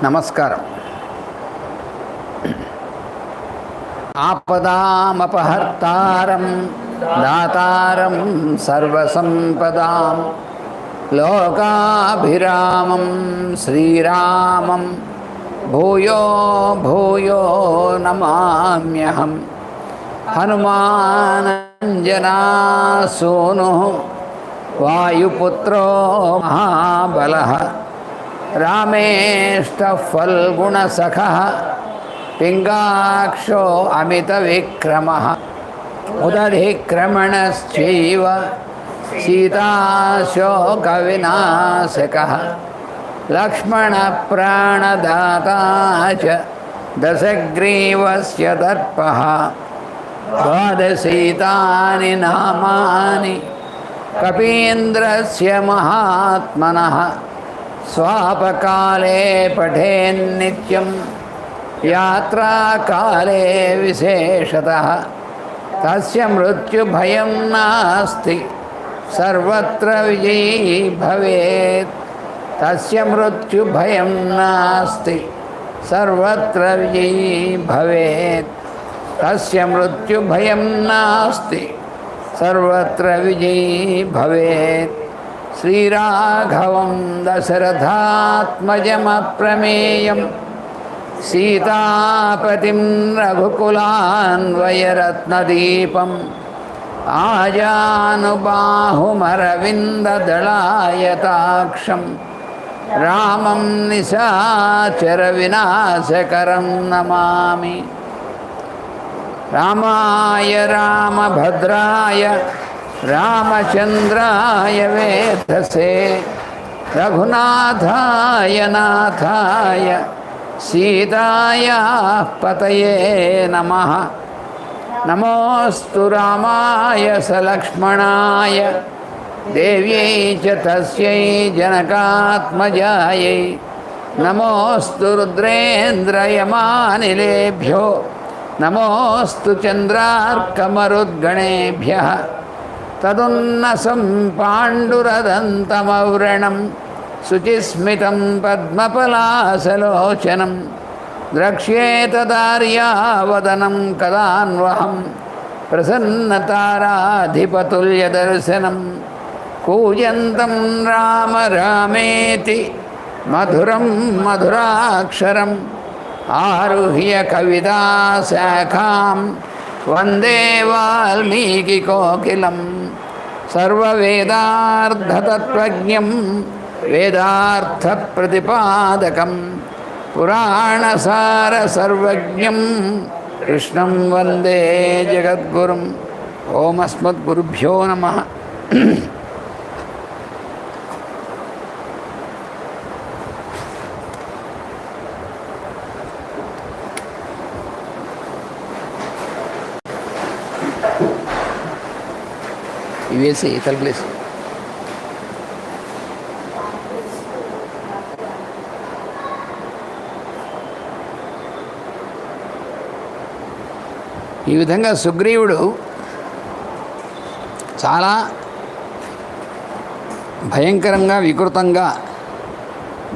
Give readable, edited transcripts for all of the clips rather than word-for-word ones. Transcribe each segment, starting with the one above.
నమస్కారం. ఆపదామపహర్తారం దాతారం సర్వసంపదాం లోకాభిరామం శ్రీరామం భూయో భూయో నమామ్యహం. హనుమానంజనా సూను వాయుపుత్రో మహాబలః రామేష్టః ఫల్గుణసఖః పింగాక్షో అమితవిక్రమః ఉదధిక్రమణశ్చైవ సీతాశోకవినాశకः లక్ష్మణప్రాణదాతా చ దశగ్రీవస్య దర్పః ద్వాదశైతాని నామాని కపీంద్రస్య మహాత్మనః స్వాపకాలే పఠేన్నిత్యం యాత్రాకాలే విశేషతః తస్య మృత్యుభయం నాస్తి సర్వత్ర విజయీ భవేత్. తస్య మృత్యుభయం నాస్తి సర్వత్ర విజయీ భవేత్. తస్య మృత్యుభయం నాస్తి సర్వత్ర విజయీ భవేత్. శ్రీరాఘవం దశరథాత్మజమప్రమేయం సీతాపతిం రఘుకులాన్వయరత్నదీపం ఆజానుబాహుమరవిందదళాయతాక్షం రామం నిశాచర వినాశకరం నమామి. రామాయ రామభద్రాయ రామచంద్రాయ వేధసే రఘునాథాయ నాథాయ సీతాయా పతయే నమః. నమోస్తు రామాయ సలక్ష్మణాయ దేవ్యై చ తస్యై జనకాత్మజాయై నమోస్తు రుద్రేంద్రయమానిలేభ్యో నమోస్తు చంద్రార్కమరుద్గణేభ్యః. తదున్నసం పాండురదంతమవ్రణం శుచిస్మితం పద్మపలాసలోచనం ద్రక్ష్యేతదార్యావదనం కదాన్వహం ప్రసన్నతారాధిపతుల్యదర్శనం. కూజంతం రామ రామేతి మధురం మధురాక్షరం ఆరుహ్య కవితాశాఖాం వందే వాల్మీకికోకిలం. సర్వవేదార్థతత్వజ్ఞం వేదార్థప్రతిపాదకం పురాణసారసర్వజ్ఞం కృష్ణం వందే జగద్గురుం. ఓం అస్మద్గురుభ్యో నమః. ఇవేసి తలుపులేసి ఈ విధంగా సుగ్రీవుడు చాలా భయంకరంగా వికృతంగా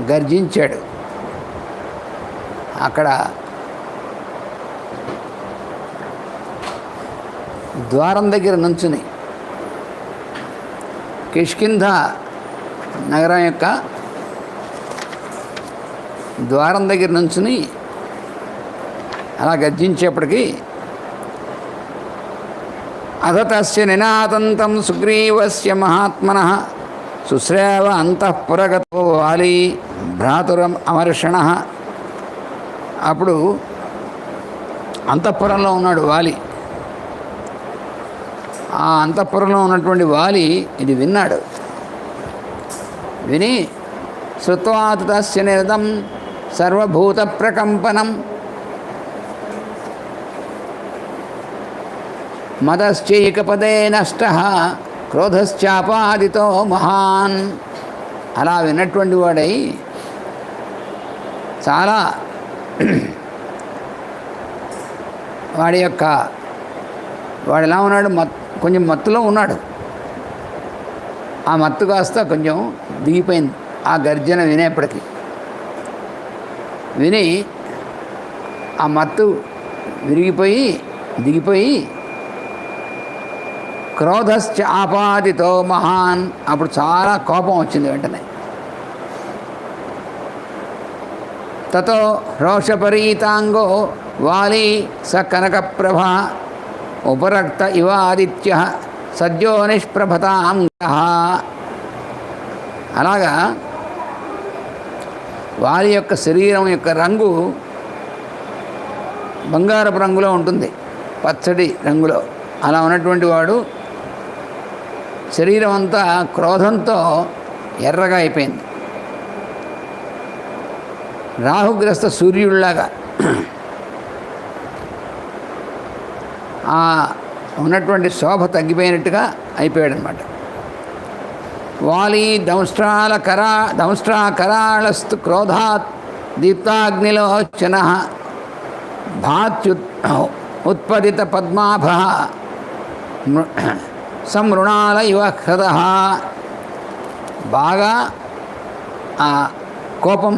గర్జించాడు. అక్కడ ద్వారం దగ్గర నుంచుని కిష్కింధ నగరం యొక్క ద్వారం దగ్గర నుంచుని అలా గర్జించేప్పటికీ అథతస్య నినాదంతం సుగ్రీవస్య మహాత్మనః సుశ్రేవ అంతఃపురగతో వాలి భ్రాతురం అమర్షణః. అప్పుడు అంతఃపురంలో ఉన్నాడు వాలి. ఆ అంతఃపురంలో ఉన్నటువంటి వాలి ఇది విన్నాడు. విని శ్రుత్వాతస్య నిరతం సర్వభూత ప్రకంపనం మదశ్చైకపదే నష్టః క్రోధశ్చాపాదితో మహాన్. అలా విన్నటువంటి వాడై చాలా వాడు ఎలా ఉన్నాడు, కొంచెం మత్తులో ఉన్నాడు. ఆ మత్తు కాస్త కొంచెం దిగిపోయింది ఆ గర్జన వినేప్పటికీ. విని ఆ మత్తు దిగిపోయి క్రోధశ్చ ఆపాదితో మహాన్, అప్పుడు చాలా కోపం వచ్చింది వెంటనే. తతో రోషపరీతాంగో వాలి స కనకప్రభ ఉపరక్త ఇవ ఆదిత్య సద్యో నిష్ప్రభతాంగః. అలాగా వాలి యొక్క శరీరం యొక్క రంగు బంగారపు రంగులో ఉంటుంది, పచ్చడి రంగులో. అలా ఉన్నటువంటి వాడు శరీరం అంతా క్రోధంతో ఎర్రగా అయిపోయింది, రాహుగ్రస్త సూర్యుడిలాగా. ఆ ఉన్నటువంటి శోభ తగ్గిపోయినట్టుగా అయిపోయాడనమాట. వాలి దంష్ట్రాకరాళస్తు క్రోధాత్ దీప్తాగ్నిలోచన భాత్యుత్ ఉత్పదిత పద్మాభ సంమృణాల ఇవ హృద. బాగా ఆ కోపం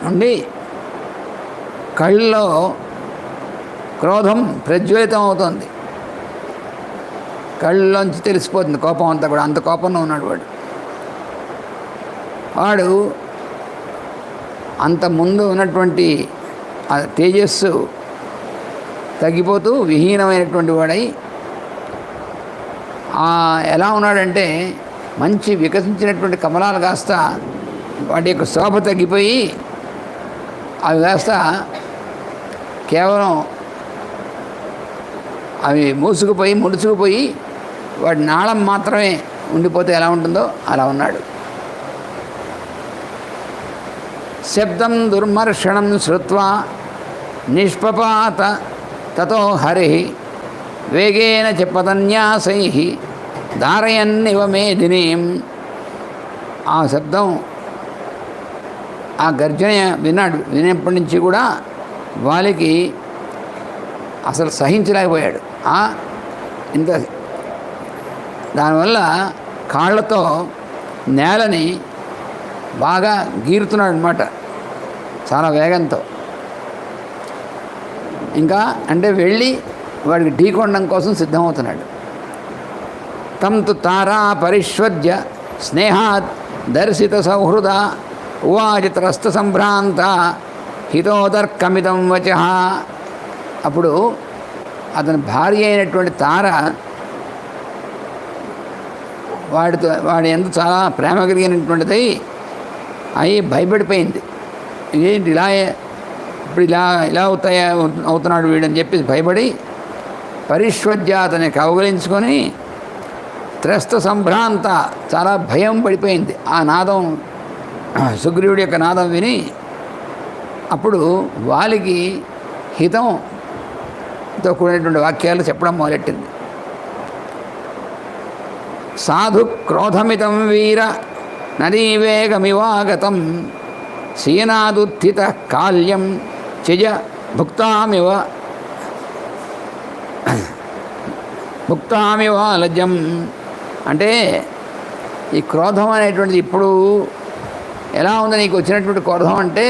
నుండి కళ్ళలో క్రోధం ప్రజ్వలితం అవుతుంది, కళ్ళలోంచి తెలిసిపోతుంది కోపం అంతా కూడా. అంత కోపంలో ఉన్నాడు వాడు అంత ముందు ఉన్నటువంటి ఆ తేజస్సు తగ్గిపోతూ విహీనమైనటువంటి వాడై ఎలా ఉన్నాడంటే మంచి వికసించినటువంటి కమలాలు కాస్త వాటి యొక్క శోభ తగ్గిపోయి అవి కాస్త కేవలం అవి ముడుచుకుపోయి వాడి నాళం మాత్రమే ఉండిపోతే ఎలా ఉంటుందో అలా ఉన్నాడు. శబ్దం దుర్మర్షణం శ్రుత్వా నిష్పపాత తతో హరి వేగేన చ పదన్యాసై ధారయన్నివ మేదినీం. ఆ శబ్దం, ఆ గర్జన వినేప్పటి నుంచి కూడా వాలికి అసలు సహించలేకపోయాడు. ఇంత దానివల్ల కాళ్ళతో నేలని బాగా గీరుతున్నాడు అన్నమాట చాలా వేగంతో. ఇంకా అంటే వెళ్ళి వాడికి ఢీకొనడం కోసం సిద్ధమవుతున్నాడు. తం తు తారా పరిష్వజ్య స్నేహాత్ దర్శిత సౌహృద ఉవాచ త్రస్త సంభ్రాంత హితోదర్కమిదం వచ. అప్పుడు అతని భార్య అయినటువంటి తార వాడి ఎంత చాలా ప్రేమ కలిగినటువంటిది అయి భయపడిపోయింది. ఏంటి ఇప్పుడు ఇలా అవుతున్నాడు వీడని చెప్పి భయపడి పరిష్వజ్య అతన్ని కౌగలించుకొని త్రస్త సంభ్రాంత చాలా భయం పడిపోయింది. ఆ నాదం, సుగ్రీవుడి యొక్క నాదం విని అప్పుడు వాలికి హితంతో కూడినటువంటి వాక్యాలు చెప్పడం మొదలెట్టింది. సాధు క్రోధమితం వీర నదీవేగమివాగతం సీనాదుత్థిత కాల్యం చిజ భుక్తామివాలజం. అంటే ఈ క్రోధం అనేటువంటిది ఇప్పుడు ఎలా ఉందో, నీకు వచ్చినటువంటి క్రోధం అంటే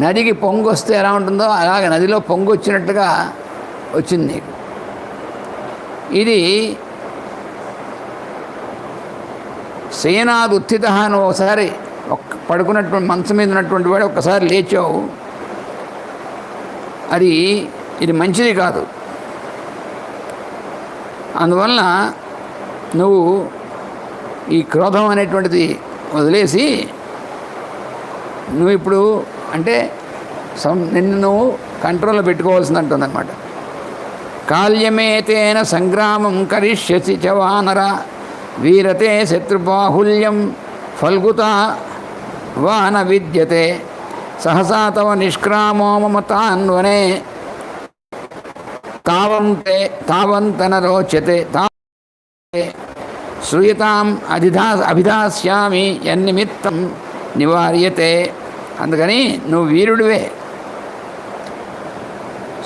నదికి పొంగు వస్తే ఎలా ఉంటుందో అలాగే నదిలో పొంగు వచ్చినట్టుగా వచ్చింది నీకు. ఇది సేనాదు ఉత్థిత అని ఒకసారి పడుకున్నటువంటి మంచం మీద ఉన్నటువంటి వాడు ఒక్కసారి లేచావు, ఇది మంచిది కాదు. అందువలన నువ్వు ఈ క్రోధం అనేటువంటిది వదిలేసి నువ్వు ఇప్పుడు అంటే నిన్ను నువ్వు కంట్రోల్లో పెట్టుకోవాల్సింది అంటుందన్నమాట. కాల్యమేతేన సంగ్రామం కరిష్యసి చ వానర వీరతే శత్రుబాహుల్యం ఫల్గుత వాన విద్యతే సహసా తవ నిష్క్రామో మమ తాన్వనే తావంతన రోచతే శ్రూయతాం అభిధాస్యామి యన్నిమిత్తం నివార్యతే. అందుకని నువ్వు వీరుడివే,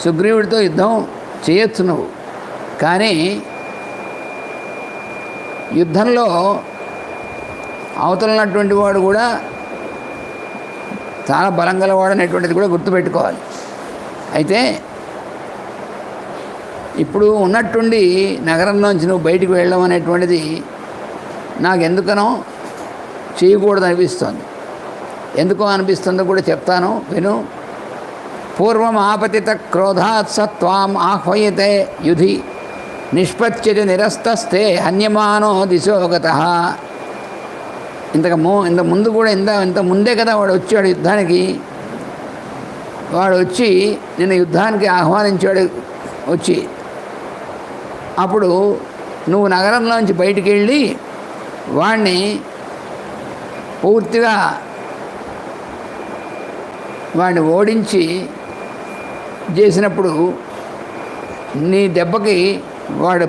సుగ్రీవుడితో యుద్ధం చేయొచ్చు నువ్వు. కానీ యుద్ధంలో అవతలన్నటువంటి వాడు కూడా చాలా బలం గలవాడు అనేటువంటిది కూడా గుర్తుపెట్టుకోవాలి. అయితే ఇప్పుడు ఉన్నట్టుండి నగరంలోంచి నువ్వు బయటికి వెళ్ళడం అనేటువంటిది నాకు ఎందుకనో చేయకూడదు అనిపిస్తుంది. ఎందుకో అనిపిస్తుందో కూడా చెప్తాను, విను. పూర్వం ఆపతిత క్రోధాత్ సత్వాం ఆహ్వయతే యుధి నిష్పత్యత నిరస్తస్తే హన్యమానో దిశోగతః. ఇంత ముందు కూడా ఇంత ముందే కదా వాడు వచ్చాడు యుద్ధానికి. వాడు వచ్చి నిన్ను యుద్ధానికి ఆహ్వానించాడు. వచ్చి అప్పుడు నువ్వు నగరంలోంచి బయటికి వెళ్ళి వాడిని పూర్తిగా వాడిని ఓడించి చేసినప్పుడు నీ దెబ్బకి వాడు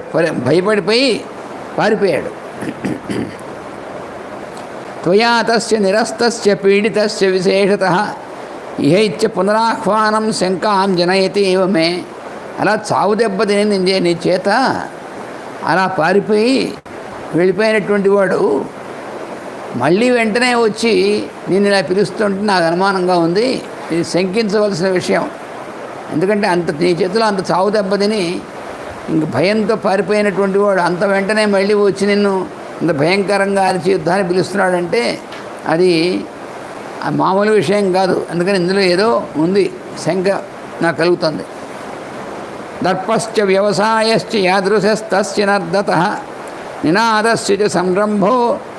భయపడిపోయి పారిపోయాడు. త్వయా తస్య నిరస్తస్య పీడితస్య విశేషతః ఇహైత్య పునరాహ్వానం శంకాం జనయతి ఏవమే. అలా చావు దెబ్బతిని నీ చేత అలా పారిపోయి వెళ్ళిపోయినటువంటి వాడు మళ్ళీ వెంటనే వచ్చి నేను ఇలా పిలుస్తుంటే నాకు అనుమానంగా ఉంది. ఇది శంకించవలసిన విషయం. ఎందుకంటే నీ చేతిలో అంత చావు దెబ్బతిని ఇంక భయంతో పారిపోయినటువంటి వాడు అంత వెంటనే మళ్ళీ వచ్చి నిన్ను ఇంత భయంకరంగా అరిచి యుద్ధాన్ని పిలుస్తున్నాడంటే అది మామూలు విషయం కాదు. అందుకని ఇందులో ఏదో ఉంది, శంక నాకు కలుగుతుంది. దర్పశ్చ వ్యవసాయశ్చ యాదృశస్తస్య నర్దతః నినాదస్య చ సంరంభో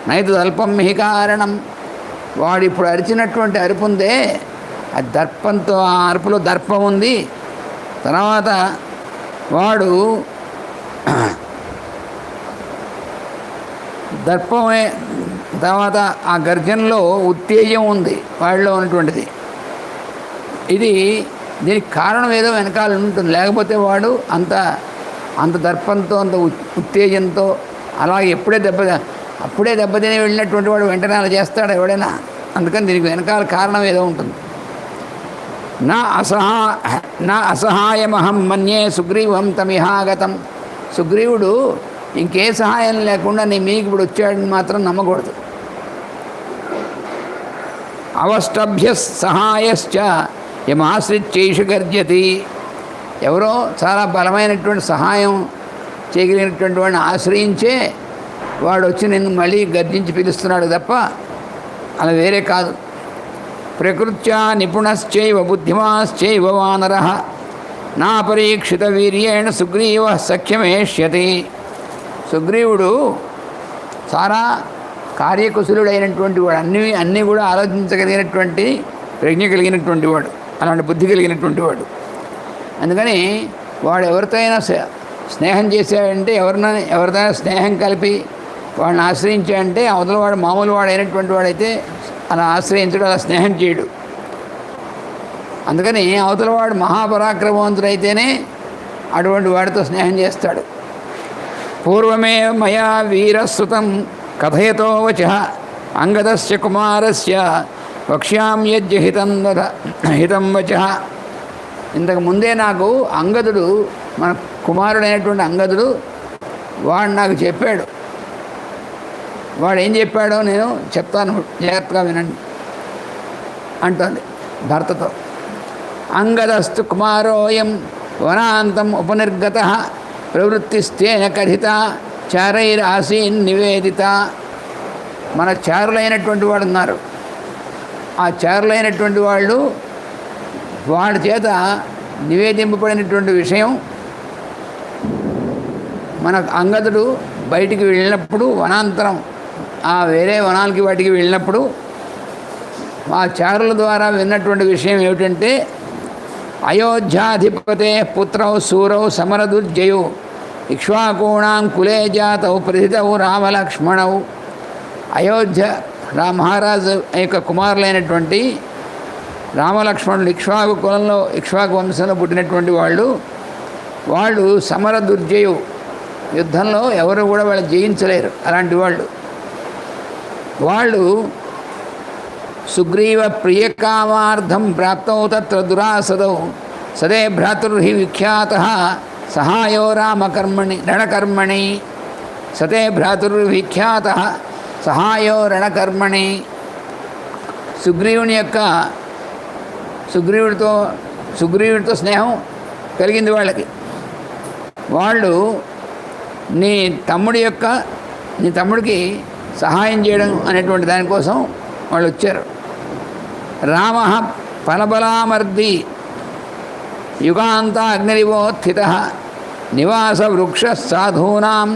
నైదు అల్పం హి కారణం. వాడు ఇప్పుడు అరిచినటువంటి అరుపుందే అది దర్పంతో, ఆ అరుపులో దర్పం ఉంది. తర్వాత వాడు దర్పమే, తర్వాత ఆ గర్జనలో ఉత్తేజం ఉంది వాళ్ళలో ఉన్నటువంటిది. దీనికి కారణం ఏదో వెనకాల ఉంటుంది. లేకపోతే వాడు అంత దర్పంతో, అంత ఉత్తేజంతో అలాగే అప్పుడే దెబ్బతిని వెళ్ళినటువంటి వాడు వెంటనే అలా చేస్తాడు ఎవడైనా. అందుకని దీనికి వెనకాల కారణం ఏదో ఉంటుంది. నా అసహాయమహం మన్యే సుగ్రీవం తమిహాగతం. సుగ్రీవుడు ఇంకే సహాయం లేకుండా నీ మీకు ఇప్పుడు వచ్చాడని మాత్రం నమ్మకూడదు. అవష్టభ్య సహాయశ్చ యమాశ్రిత్యైషు గర్జతి. ఎవరో చాలా బలమైనటువంటి సహాయం చేయగలిగినటువంటి వాడిని ఆశ్రయించే వాడు వచ్చి నిన్ను మళ్ళీ గర్జించి పిలుస్తున్నాడు తప్ప అలా వేరే కాదు. ప్రకృత్యా నిపుణశ్చైవ బుద్ధిమాశ్చైవ వానరః నా పరీక్షిత వీర్యేణ సుగ్రీవ సఖ్యమేష్యతి. సుగ్రీవుడు చాలా కార్యకుశలుడైనటువంటి వాడు, అన్నీ కూడా ఆలోచించగలిగినటువంటి ప్రజ్ఞ కలిగినటువంటి వాడు, అలాంటి బుద్ధి కలిగినటువంటి వాడు. అందుకని వాడు ఎవరితో అయినా స్నేహం చేశాడంటే, ఎవరితోనైనా స్నేహం కలిపి వాడిని ఆశ్రయించాడంటే అవతల వాడు మామూలు వాడు అయినటువంటి వాడైతే అలా ఆశ్రయించడు, అలా స్నేహం చేయడు. అందుకని అవతల వాడు మహాపరాక్రమవంతుడైతేనే అటువంటి వాడితో స్నేహం చేస్తాడు. పూర్వమే మయా వీరశ్రుతం కథయతో వచః అంగదస్య కుమారస్య వక్ష్యాం యజ్జ హితం వచః. ఇంతకు ముందే నాకు అంగదుడు, మన కుమారుడైనటువంటి అంగదుడు, వాడు నాకు చెప్పాడు. వాడు ఏం చెప్పాడో నేను చెప్తాను, జాగ్రత్తగా వినండి అంటుంది భర్తతో. అంగదస్తు కుమారోయం వనాంతం ఉపనిర్గతః ప్రవృత్తిస్తేన కథిత చారైరాసీన్ నివేదిత. మన చారులైనటువంటి వాడు ఉన్నారు. ఆ చారులైనటువంటి వాళ్ళు వాడి చేత నివేదింపబడినటువంటి విషయం, మన అంగదుడు బయటికి వెళ్ళినప్పుడు వనాంతరం, ఆ వేరే వనాలకి వాటికి వెళ్ళినప్పుడు ఆ చారుల ద్వారా విన్నటువంటి విషయం ఏమిటంటే, అయోధ్యాధిపతే పుత్రౌ సూరౌ సమరదుర్జయౌ ఇక్ష్వాకూణాం కులే జాతౌ ప్రథితౌ రామలక్ష్మణౌ. అయోధ్య మహారాజు యొక్క కుమారులైనటువంటి రామలక్ష్మణులు ఇక్ష్వాకు కులంలో, ఇక్ష్వాకు వంశంలో పుట్టినటువంటి వాళ్ళు సమరదుర్జయు, యుద్ధంలో ఎవరు కూడా వాళ్ళు జయించలేరు. అలాంటి వాళ్ళు సుగ్రీవ ప్రియకామార్థం ప్రాప్తౌ తత్ర దురాసదౌ సదే భ్రాతృర్హి విఖ్యాతః సహాయో రణకర్మణి. సతే భ్రాతృర్విఖ్యాతః సహాయో రణకర్మణి. సుగ్రీవుని యొక్క సుగ్రీవుడితో స్నేహం కలిగింది వాళ్ళకి. వాళ్ళు నీ తమ్ముడికి సహాయం చేయడం అనేటువంటి దానికోసం వాళ్ళు వచ్చారు. రామ ఫలబలామర్ది యుగాంత అగ్నిరివోత్థిత నివాస వృక్ష సాధూనాం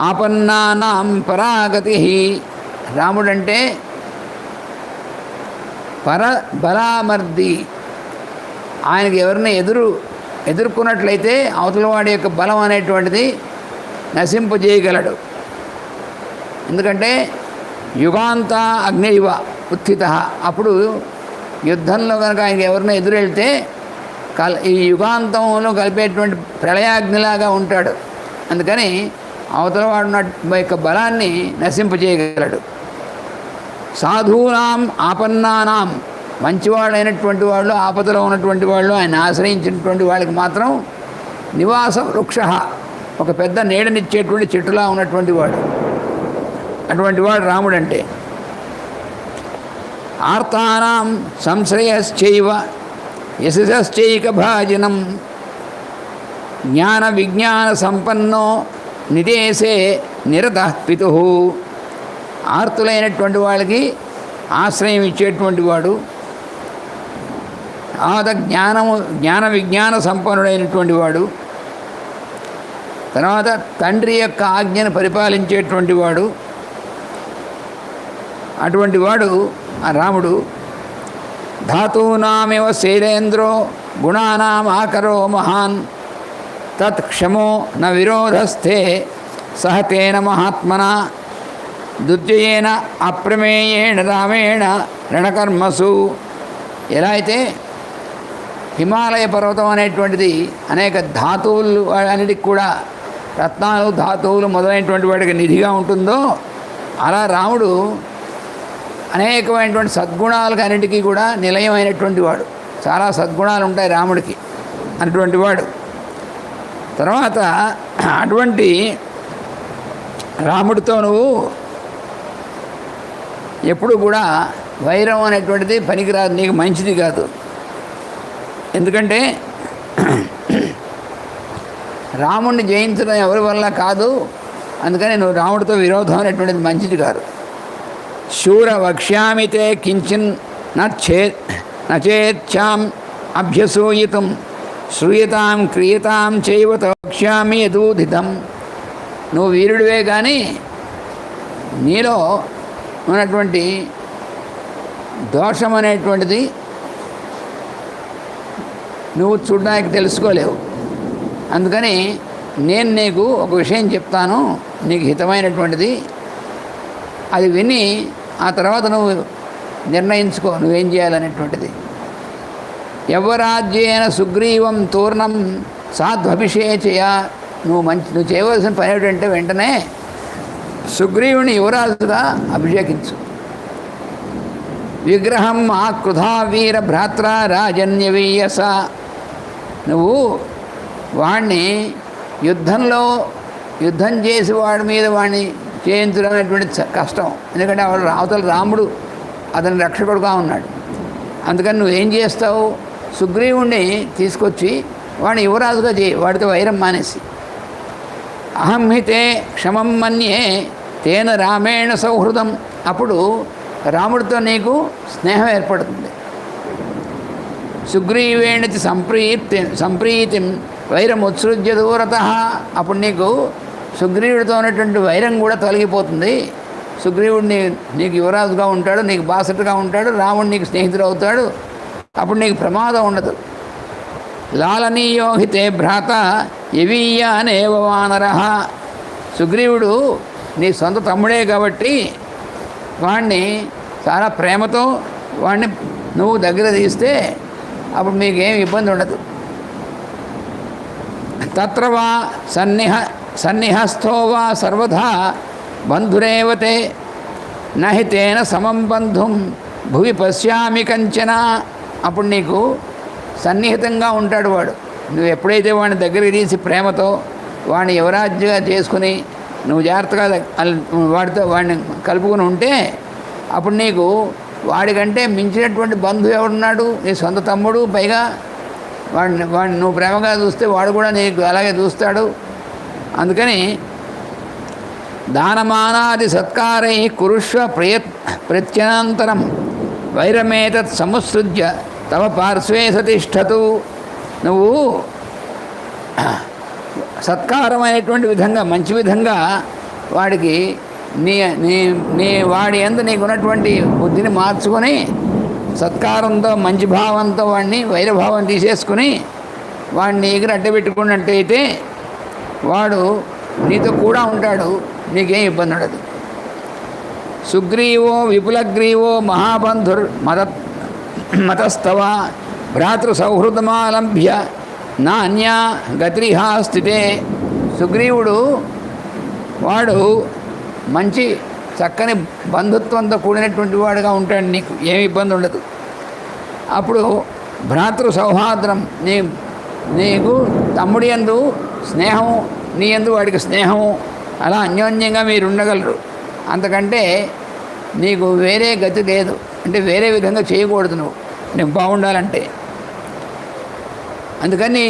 ఆపన్నానాం పరాగతి. రాముడంటే పరబలామర్ది. ఆయనకి ఎవరిని ఎదుర్కొన్నట్లయితే అవతల వాడి యొక్క బలం అనేటువంటిది నశింపజేయగలడు. ఎందుకంటే యుగాంత అగ్నివ ఉత్థిత. అప్పుడు యుద్ధంలో కనుక ఆయనకి ఎవరినో ఎదురెళ్తే ఈ యుగాంతంలో కలిపేటువంటి ప్రళయాగ్నిలాగా ఉంటాడు. అందుకని అవతల వాడు యొక్క బలాన్ని నశింపజేయగలడు. సాధూనాం ఆపన్నానాం, మంచివాడైనటువంటి వాళ్ళు, ఆపదలో ఉన్నటువంటి వాళ్ళు, ఆయన ఆశ్రయించినటువంటి వాళ్ళకి మాత్రం నివాస వృక్ష, ఒక పెద్ద నీడనిచ్చేటువంటి చెట్టులా ఉన్నటువంటి వాడు. అటువంటి వాడు రాముడంటే. ఆర్తానాం సంశ్రయశ్చైవ యశశ్చైక భాజనం జ్ఞాన విజ్ఞాన సంపన్నో నిదేశే నిరతః పితుః. ఆర్తులైనటువంటి వాళ్ళకి ఆశ్రయం ఇచ్చేటువంటి వాడు, జ్ఞాన విజ్ఞాన సంపన్నుడైనటువంటి వాడు, తర్వాత తండ్రి యొక్క ఆజ్ఞను పరిపాలించేటువంటి వాడు. అటువంటి వాడు ఆ రాముడు. ధాతూనామివ శైలేంద్రో గుణానాం ఆకరో మహాన్ తత్ క్షమో న విరోధస్థే సహతేన మహాత్మనా దుర్జయేన అప్రమేయేణ రామేణ రణకర్మసు. ఎలా అయితే హిమాలయ పర్వతం అనేటువంటిది అనేక ధాతువులు అన్నిటికి కూడా రత్నాలు ధాతువులు మొదలైనటువంటి వాటికి నిధిగా ఉంటుందో, అలా రాముడు అనేకమైనటువంటి సద్గుణాలకు అన్నిటికీ కూడా నిలయమైనటువంటి వాడు. చాలా సద్గుణాలు ఉంటాయి రాముడికి అటువంటి వాడు. తర్వాత అటువంటి రాముడితో నువ్వు ఎప్పుడు కూడా వైరం అనేటువంటిది పనికిరాదు, నీకు మంచిది కాదు. ఎందుకంటే రాముడిని జయించడం ఎవరి వల్ల కాదు. అందుకని నువ్వు రాముడితో విరోధం అనేటువంటిది మంచిది కాదు. శూర వక్ష్యామితే కించిన్ నచేచ్ఛాం అభ్యసూయితం శ్రూయతాం క్రియతాం చైవ వక్ష్యామి యదూదితం. నువ్వు వీరుడివే కానీ నీలో ఉన్నటువంటి దోషం అనేటువంటిది నువ్వు చూడడానికి తెలుసుకోలేవు. అందుకని నేను నీకు ఒక విషయం చెప్తాను, నీకు హితమైనటువంటిది. అది విని ఆ తర్వాత నువ్వు నిర్ణయించుకో నువ్వేం చేయాలనేటువంటిది. యవ్వరాజ్యేన సుగ్రీవం తూర్ణం సాధ్వభిషేచయ. నువ్వు చేయవలసిన పని ఏమిటంటే వెంటనే సుగ్రీవుని యువరాజుగా అభిషేకించు. విగ్రహం ఆ కృధా వీర భ్రాత్ర రాజన్యవీయస. నువ్వు వాడిని యుద్ధం చేసి వాడి మీద వాడిని చేయించడం అనేటువంటి కష్టం. ఎందుకంటే అవతల రాముడు అతని రక్షకుడుగా ఉన్నాడు. అందుకని నువ్వేం చేస్తావు, సుగ్రీవుణ్ణి తీసుకొచ్చి వాడిని యువరాజుగా చేయి, వాడితో వైరం మానేసి. అహం హితే క్షమం మన్యే తేన రామేణ సౌహృదం. అప్పుడు రాముడితో నీకు స్నేహం ఏర్పడుతుంది. సుగ్రీవేణితి సంప్రీతిం వైరముత్సృజ్య దూరత. అప్పుడు నీకు సుగ్రీవుడితో ఉన్నటువంటి వైరం కూడా తొలగిపోతుంది. సుగ్రీవుడిని నీకు యువరాజుగా ఉంటాడు, నీకు బాసటగా ఉంటాడు, రాముడు నీకు స్నేహితుడు అవుతాడు. అప్పుడు నీకు ప్రమాదం ఉండదు. లాలనీయోహితే భ్రాత యవీయ అనేవ వానర. సుగ్రీవుడు నీ సొంత తమ్ముడే కాబట్టి వాణ్ణి చాలా ప్రేమతో వాణ్ణి నువ్వు దగ్గర తీస్తే అప్పుడు మీకేం ఇబ్బంది ఉండదు. తత్ర వా సన్నిహస్థో వా సర్వదా బంధురేవతే నహి తేన సమం బంధుం భువి పశ్యామి కంచన. అప్పుడు నీకు సన్నిహితంగా ఉంటాడు వాడు. నువ్వు ఎప్పుడైతే వాడిని దగ్గరికి తీసి ప్రేమతో వాడిని యువరాజ్యంగా చేసుకుని నువ్వు జాగ్రత్తగా వాడిని కలుపుకొని ఉంటే అప్పుడు నీకు వాడికంటే మించినటువంటి బంధువు ఎవడున్నాడు? నీ సొంత తమ్ముడు. పైగా వాడిని నువ్వు ప్రేమగా చూస్తే వాడు కూడా నీకు అలాగే చూస్తాడు. అందుకని దానమానాది సత్కారై కురుష్వ ప్రత్యనంతరం వైరమేతత్ సముసృజ్య తవ పార్శ్వే సతిష్టతు. నువ్వు సత్కారమైనటువంటి విధంగా, మంచి విధంగా వాడికి నీ నీ నీ వాడి యందు నీకున్నటువంటి బుద్ధిని మార్చుకొని సత్కారంతో, మంచి భావంతో వాడిని వైరభావం తీసేసుకుని వాడిని ఎగిరి అడ్డబెట్టుకున్నట్టయితే వాడు నీతో కూడా ఉంటాడు, నీకేం ఇబ్బంది ఉండదు. సుగ్రీవో విపులగ్రీవో మహాబంధుర్ మతస్తవ భ్రాతృ సౌహృదమాలంభ్య నాన్యా గతిరిహా స్థితే. సుగ్రీవుడు వాడు మంచి చక్కని బంధుత్వంతో కూడినటువంటి వాడుగా ఉంటాడు, నీకు ఏమి ఇబ్బంది ఉండదు. అప్పుడు భ్రాతృ సౌహార్ద్రం, నీకు తమ్ముడి యందు స్నేహం, నీ యందు వాడికి స్నేహము, అలా అన్యోన్యంగా మీరు ఉండగలరు. అంతకంటే నీకు వేరే గతి లేదు. అంటే వేరే విధంగా చేయకూడదు నువ్వు బాగుండాలంటే. అందుకని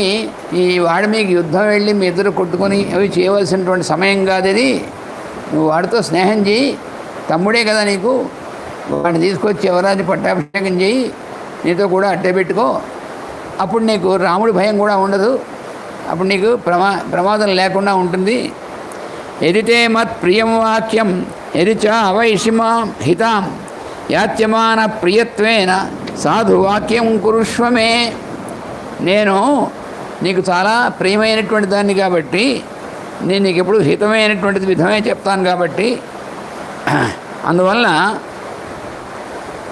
ఈ వాడి మీకు యుద్ధం వెళ్ళి మీ ఇద్దరు కొట్టుకొని అవి చేయవలసినటువంటి సమయం కాదు ఇది. నువ్వు వాడితో స్నేహం చేయి, తమ్ముడే కదా నీకు, వాడిని తీసుకొచ్చి యువరాజు పట్టాభిషేకం చేయి, నీతో కూడా అట్టే పెట్టుకో. అప్పుడు నీకు రాముడి భయం కూడా ఉండదు, అప్పుడు నీకు ప్రమాదం లేకుండా ఉంటుంది. ఎదితే మత్ ప్రియం వాక్యం ఎదిచ అవైషిమా హితాం యాత్యమాన ప్రియత్వేన సాధు వాక్యం కురుష్వమే. నేను నీకు చాలా ప్రియమైనటువంటి దాన్ని కాబట్టి నేను నీకు ఎప్పుడు హితమైనటువంటిది విధమే చెప్తాను కాబట్టి, అందువలన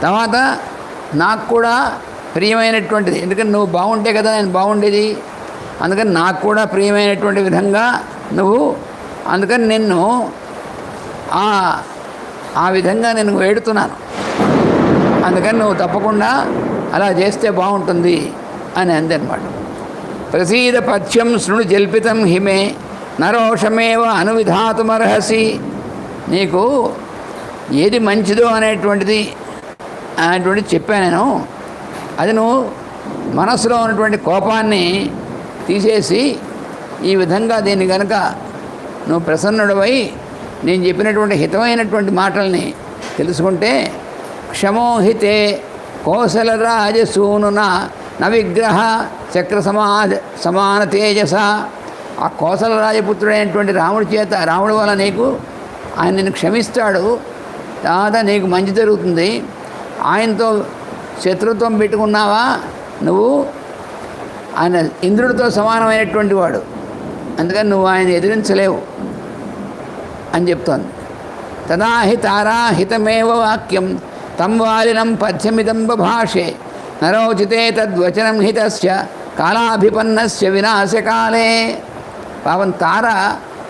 తర్వాత నాకు కూడా ప్రియమైనటువంటిది, ఎందుకని నువ్వు బాగుంటే కదా నేను బాగుండేది, అందుకని నాకు కూడా ప్రియమైనటువంటి విధంగా నువ్వు, అందుకని నిన్ను ఆ విధంగా నేను వేడుతున్నాను, అందుకని నువ్వు తప్పకుండా అలా చేస్తే బాగుంటుంది అని అందనమాట. ప్రసీద పథ్యం శృణు జల్పితం హిమే నరోషమేవ అనువిధాతుమర్హసి. నీకు ఏది మంచిదో అనేటువంటిది చెప్పాను నేను. అది నువ్వు మనసులో ఉన్నటువంటి కోపాన్ని తీసేసి ఈ విధంగా దీన్ని కనుక నువ్వు ప్రసన్నుడవై నేను చెప్పినటువంటి హితమైనటువంటి మాటల్ని తెలుసుకుంటే, క్షమోహితే కోసలరాజసూనున నవిగ్రహ చక్ర సమాన తేజస. ఆ కోసల రాజపుత్రుడైనటువంటి రాముడి వల్ల నీకు ఆయన నిన్ను క్షమిస్తాడు, తర్వాత నీకు మంచి జరుగుతుంది. ఆయనతో శత్రుత్వం పెట్టుకున్నావా నువ్వు, ఆయన ఇంద్రుడితో సమానమైనటువంటి వాడు, అందుకని నువ్వు ఆయన ఎదిరించలేవు అని చెప్తోంది. తదాహి తారాహితమేవ వాక్యం తం వాలినం పథ్యమిదం బభాషే నరోచితే తద్వచనం హితస్య కాలాభిపన్నస్య వినాశకాలే. పాపం తార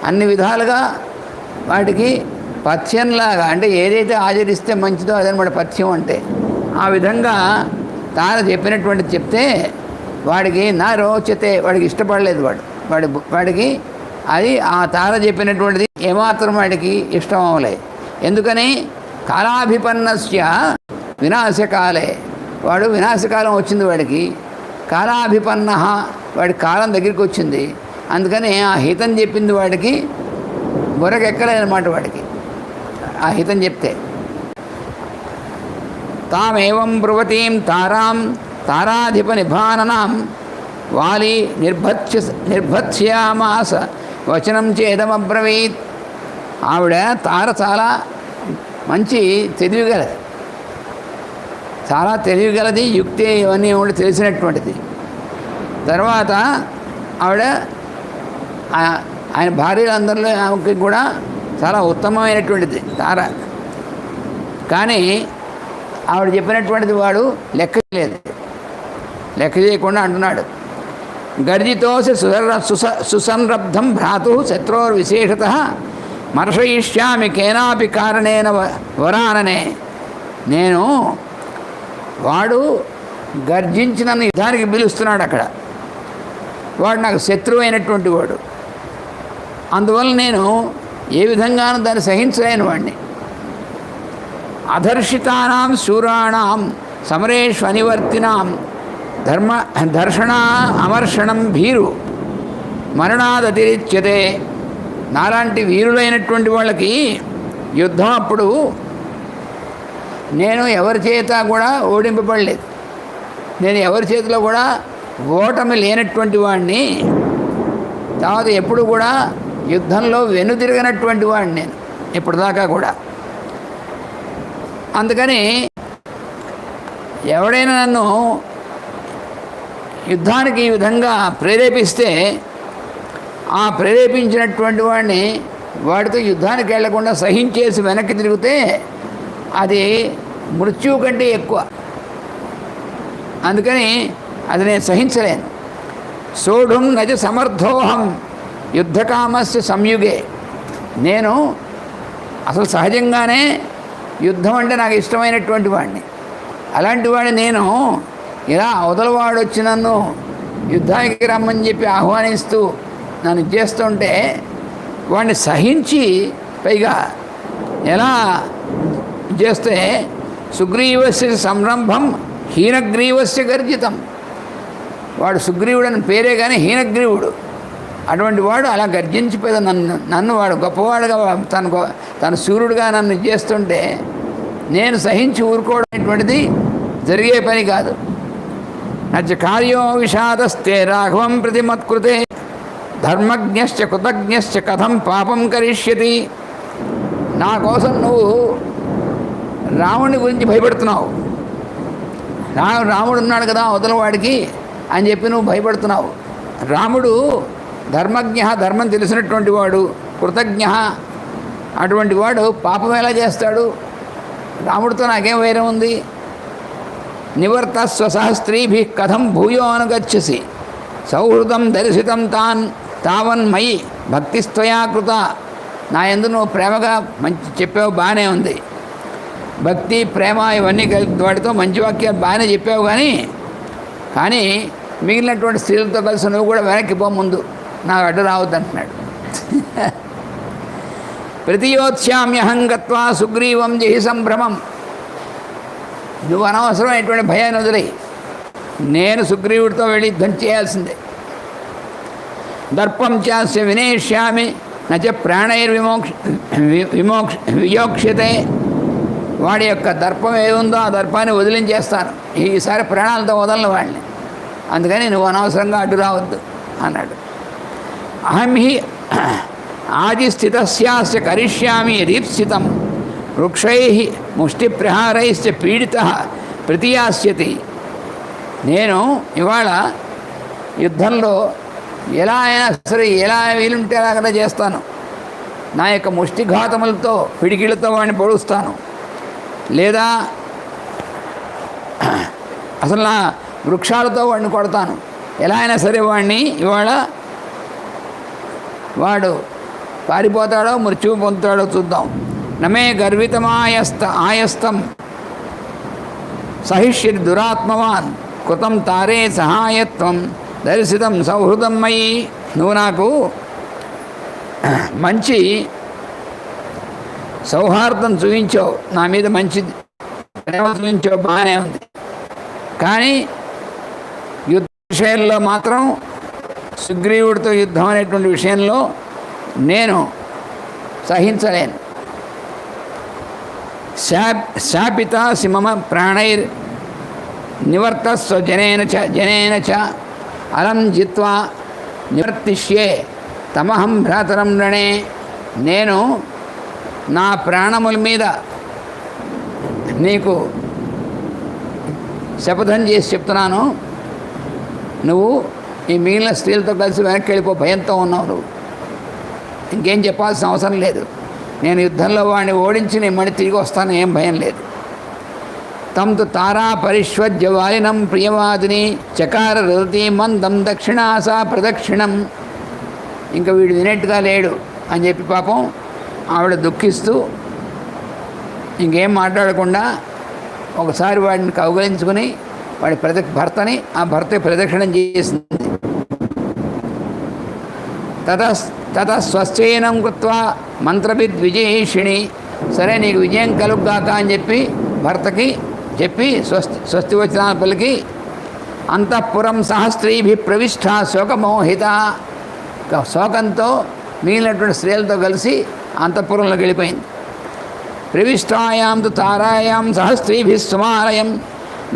అన్ని విధాలుగా వాటికి పథ్యంలాగా, అంటే ఏదైతే ఆచరిస్తే మంచిదో అదనమాట పథ్యం అంటే. ఆ విధంగా తార చెప్పినటువంటిది చెప్తే వాడికి నా రోచతే, వాడికి ఇష్టపడలేదు, వాడికి అది ఆ తార చెప్పినటువంటిది ఏమాత్రం వాడికి ఇష్టం అవ్వలేదు. ఎందుకని కాలాభిపన్నస్య వినాశకాలే, వాడు వినాశకాలం వచ్చింది వాడికి. కాలాభిపన్న, వాడి కాలం దగ్గరికి వచ్చింది, అందుకని ఆ హితం చెప్పింది వాడికి బుర్రకెక్కలేదన్నమాట వాడికి ఆ హితం చెప్తే. తామేవం బ్రువతీం తారాం తారాధిప నిభాననాం వాలి నిర్భత్స్యామాస వచనం చేదమబ్రవీత్. ఆవిడ తార చాలా మంచి తెలివిగలది, చాలా తెలివిగలది, యుక్తి ఇవన్నీ కూడా తెలిసినటువంటిది. తర్వాత ఆవిడ ఆయన భార్యలందరిలో ఆమెకి కూడా చాలా ఉత్తమమైనటువంటిది తార. కానీ ఆవిడ చెప్పినటువంటిది వాడు లెక్క చేయకుండా అంటున్నాడు, గర్జితోసి సుసంరబ్ధం భ్రాతు శత్రోర్విశేషత మర్షయిష్యామి కేనాపి కారణేన వరాననే. నేను వాడు గర్జించిన యుద్ధానికి పిలుస్తున్నాడు అక్కడ, వాడు నాకు శత్రువు అయినటువంటి వాడు, అందువల్ల నేను ఏ విధంగానూ దాన్ని సహించలేను వాడిని. అధర్షితానాం శూరాణం సమరేషు అనివర్తినాం దర్శన అమర్షణం భీరు మరణాదతిరిచ్యతే. నాలాంటి వీరులైనటువంటి వాళ్ళకి యుద్ధం అప్పుడు నేను ఎవరి చేత కూడా ఓడింపబడలేదు, నేను ఎవరి చేతిలో కూడా ఓటమి లేనటువంటి వాడిని, తర్వాత ఎప్పుడు కూడా యుద్ధంలో వెనుతిరగనటువంటి వాడిని నేను ఇప్పుడు దాకా కూడా. అందుకని ఎవడైనా నన్ను యుద్ధానికి ఈ విధంగా ప్రేరేపిస్తే ఆ ప్రేరేపించినటువంటి వాడిని వాడితో యుద్ధానికి వెళ్లకుండా సహించేసి వెనక్కి తిరిగితే అది మృత్యువు కంటే ఎక్కువ. అందుకని అది నేను సహించలేను. సోఢుం నజ సమర్థోహం యుద్ధకామస్య సంయుగే. నేను అసలు సహజంగానే యుద్ధం అంటే నాకు ఇష్టమైనటువంటి వాడిని. అలాంటి వాడిని నేను ఇలా అవతలవాడు వచ్చి నన్ను యుద్ధానికి రమ్మని చెప్పి ఆహ్వానిస్తూ నన్ను చేస్తుంటే వాడిని సహించి పైగా ఎలా చేస్తే సుగ్రీవస్య సంరంభం హీనగ్రీవస్య గర్జితం. వాడు సుగ్రీవుడని పేరే కానీ హీనగ్రీవుడు. అటువంటి వాడు అలా గర్జించిపోయి నన్ను వాడు గొప్పవాడుగా తను సూర్యుడుగా నన్ను చేస్తుంటే నేను సహించి ఊరుకోవడం అనేటువంటిది జరిగే పని కాదు. నచ్చ కార్యో విషాదస్తే రాఘవం ప్రతిమత్కృతే ధర్మజ్ఞశ్చ కృతజ్ఞశ్చ కథం పాపం కరిష్యతి. నా కోసం నువ్వు రాముని గురించి భయపడుతున్నావు, రాముడు ఉన్నాడు కదా అవతలవాడికి అని చెప్పి నువ్వు భయపడుతున్నావు. రాముడు ధర్మజ్ఞ, ధర్మం తెలిసినటువంటి వాడు, కృతజ్ఞ, అటువంటి వాడు పాపం ఎలా చేస్తాడు? రాముడితో నాకేం వైరం ఉంది? నివర్త స్వసహస్త్రీభి కథం భూయో అనుగచ్చసి సౌహృదం దర్శితం తావన్మయి భక్తిస్త్వయా కృత. నా యందు నువ్వు ప్రేమగా మంచి చెప్పావు, బాగానే ఉంది. భక్తి, ప్రేమ ఇవన్నీ వాటితో మంచి వాక్యాలు బాగానే చెప్పావు, కానీ మిగిలినటువంటి స్త్రీలతో కలిసి నువ్వు కూడా వెనక్కి పో, ముందు నాకు అడ్డు రావద్దు అంటున్నాడు. ప్రతియోత్స్యామ్యహం గత్వా సుగ్రీవం జహి సంభ్రమం. నువ్వు అనవసరమైనటువంటి భయాన్ని వదిలి నేను సుగ్రీవుడితో వెళ్ళి యుద్ధం చేయాల్సిందే. దర్పం చాస్య వినేష్యామి నచ వియోక్ష్యతే. వాడి యొక్క దర్పం ఏముందో ఆ దర్పాన్ని వదిలించేస్తాను, ఈసారి ప్రాణాలతో వదలను వాడిని. అందుకని నువ్వు అనవసరంగా అడ్డు రావద్దు అన్నాడు. అహం హి ఆదిస్థితస్యాస్య కరిష్యామి యదీప్సితం వృక్షై ముష్టిప్రహారైశ్చ పీడిత ప్రతియాస్యతి. నేను ఇవాళ యుద్ధంలో ఎలా అయినా సరే, ఎలా వీలుంటే అలాగ చేస్తాను. నా యొక్క ముష్టిఘాతములతో, పిడికిలతో వాడిని పొడుస్తాను, లేదా అసలు నా వృక్షాలతో వాడిని కొడతాను. ఎలా అయినా సరే వాడిని ఇవాళ వాడు పారిపోతాడో మృత్యువు పొందుతాడో చూద్దాం. నమే ఆయస్తం సహిష్యతి దురాత్మవాన్ కృతం తారే సహాయత్వం దర్శితం సౌహృదం మయి. నువ్వు నాకు మంచి సౌహార్దం చూపించావు, నా మీద మంచి ప్రేమ చూపించావు, బాగానే ఉంది. కానీ యుద్ధ విషయంలో మాత్రం సుగ్రీవుడితో యుద్ధం అనేటువంటి విషయంలో నేను సహించలేను. శాపితాసి మమ ప్రాణైర్ నివర్తస్వ జనేన చ అలం జిత్వా నివర్తిష్యే తమహం భ్రాతరం రణే. నేను నా ప్రాణముల మీద నీకు శపథం చేసి చెప్తున్నాను, నువ్వు ఈ మిగిలిన స్త్రీలతో కలిసి వెనక్కి వెళ్ళిపో, భయంతో ఉన్నావు నువ్వు, ఇంకేం చెప్పాల్సిన అవసరం లేదు. నేను యుద్ధంలో వాడిని ఓడించి నేను మళ్ళీ తిరిగి వస్తాను, ఏం భయం లేదు. తంతు తారా పరిష్వజ్య వాలినం ప్రియవాదిని చకార రతి మందం దక్షిణాసా ప్రదక్షిణం. ఇంకా వీడు వినేట్టుగా లేడు అని చెప్పి పాపం ఆవిడ దుఃఖిస్తూ ఇంకేం మాట్లాడకుండా ఒకసారి వాడిని కౌగలించుకుని వాడి భర్తని ఆ భర్త ప్రదక్షిణం చేసింది. తత స్వస్థేనం కృత్వా మంత్రభిద్విజయేషిణి సరే నీకు విజయం కలుగుగాక అని చెప్పి భర్తకి చెప్పి స్వస్తి వచ్చిన పలికి అంతఃపురం సహస్త్రీభి ప్రవిష్ట శోకమోహిత, శోకంతో మిగిలినటువంటి స్త్రీలతో కలిసి అంతఃపురంలోకి వెళ్ళిపోయింది. ప్రవిష్టాయాం తు తారాయాం సహస్త్రీభి సుమాలయం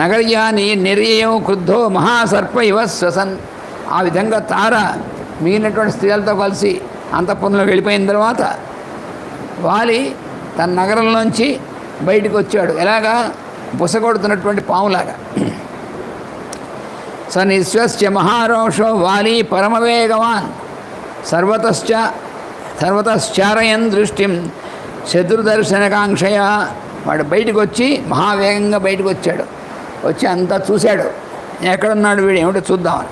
నగర్యాని నిర్యయం క్రుద్ధో మహాసర్ప ఇవ శ్వసన్. ఆ విధంగా తార మిగిలినటువంటి స్త్రీలతో కలిసి అంతఃపురంలోకి వెళ్ళిపోయిన తర్వాత వాలి తన నగరంలోంచి బయటకు వచ్చాడు. ఎలాగా? బుసగొడుతున్నటువంటి పాములాగా. స నిశ్వస్య మహారోషో వాలి పరమవేగవాన్ సర్వతశ్చారయన్ దృష్టిం శత్రుదర్శనకాంక్షయ. వాడు బయటకు వచ్చి మహావేగంగా బయటకు వచ్చాడు. వచ్చి అంతా చూశాడు, ఎక్కడున్నాడు వీడు, ఏమిటో చూద్దామని.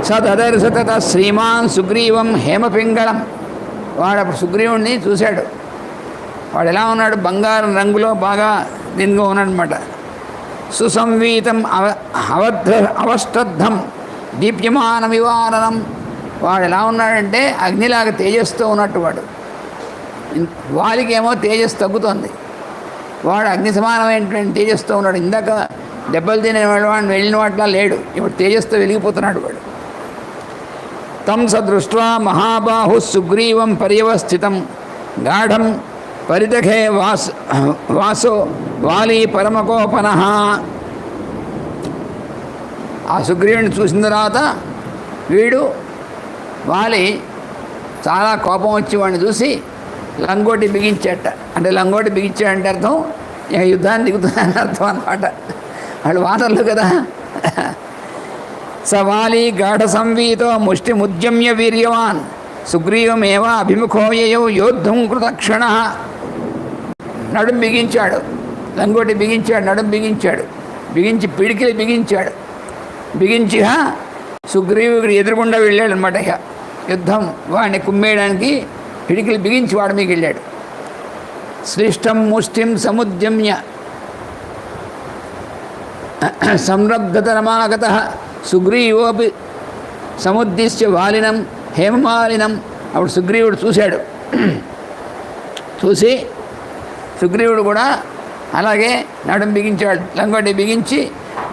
సదర్శత శ్రీమాన్ సుగ్రీవం హేమపింగళం. వాడు అప్పుడు సుగ్రీవుణ్ణి చూశాడు. వాడు ఎలా ఉన్నాడు? బంగారం రంగులో బాగా దీనిగా ఉన్నాడనమాట. సుసంవీతం అవష్టద్ధం దీప్యమాన వివారణం. వాడు ఎలా ఉన్నాడంటే అగ్నిలాగా తేజస్తో ఉన్నట్టు వాడు. వాలికేమో తేజస్సు తగ్గుతోంది, వాడు అగ్ని సమానమైనటువంటి తేజస్తో ఉన్నాడు. ఇందాక దెబ్బలు తినేవాడు వాడిని వెళ్ళిన వాటిలా లేడు, ఇప్పుడు తేజస్తో వెలిగిపోతున్నాడు వాడు. తం సదృష్ట్వా మహాబాహు సుగ్రీవం పర్యవస్థితం గాఢం పరిదఖే వాసో వాలి పరమకోపన. ఆ సుగ్రీవుని చూసిన తర్వాత వీడు వాలి చాలా కోపం వచ్చి వాడిని చూసి లంగోటి బిగించేట. అంటే లంగోటి బిగించాడంటే అర్థం ఇక యుద్ధాన్ని దిగుతుందని అర్థం అన్నమాట. వాళ్ళు వానరులు కదా. సవాలి గాఢ సంవీతో ముష్టిముద్యమ్య వీర్యవాన్ సుగ్రీవమేవ అభిముఖోయయో యోద్ధం కృతక్షణ. నడుం బిగించాడు, లంగోటి బిగించాడు, నడుం బిగించాడు, బిగించి పిడికిలి బిగించాడు. బిగించి సుగ్రీవుడు ఎదురుగుండా వెళ్ళాడు అనమాట. ఇక యుద్ధం వాడిని కుమ్మేయడానికి పిడికిలి బిగించి వాడి మీకు వెళ్ళాడు. శ్లిష్టం ముష్టిం సముద్యమ్య సంరబ్ధతరమాగత సుగ్రీవోపి సముద్దిశ్య వాలినం హేమమాలినం. అప్పుడు సుగ్రీవుడు చూశాడు. చూసి సుగ్రీవుడు కూడా అలాగే నడుం బిగించాడు, లంగోటి బిగించి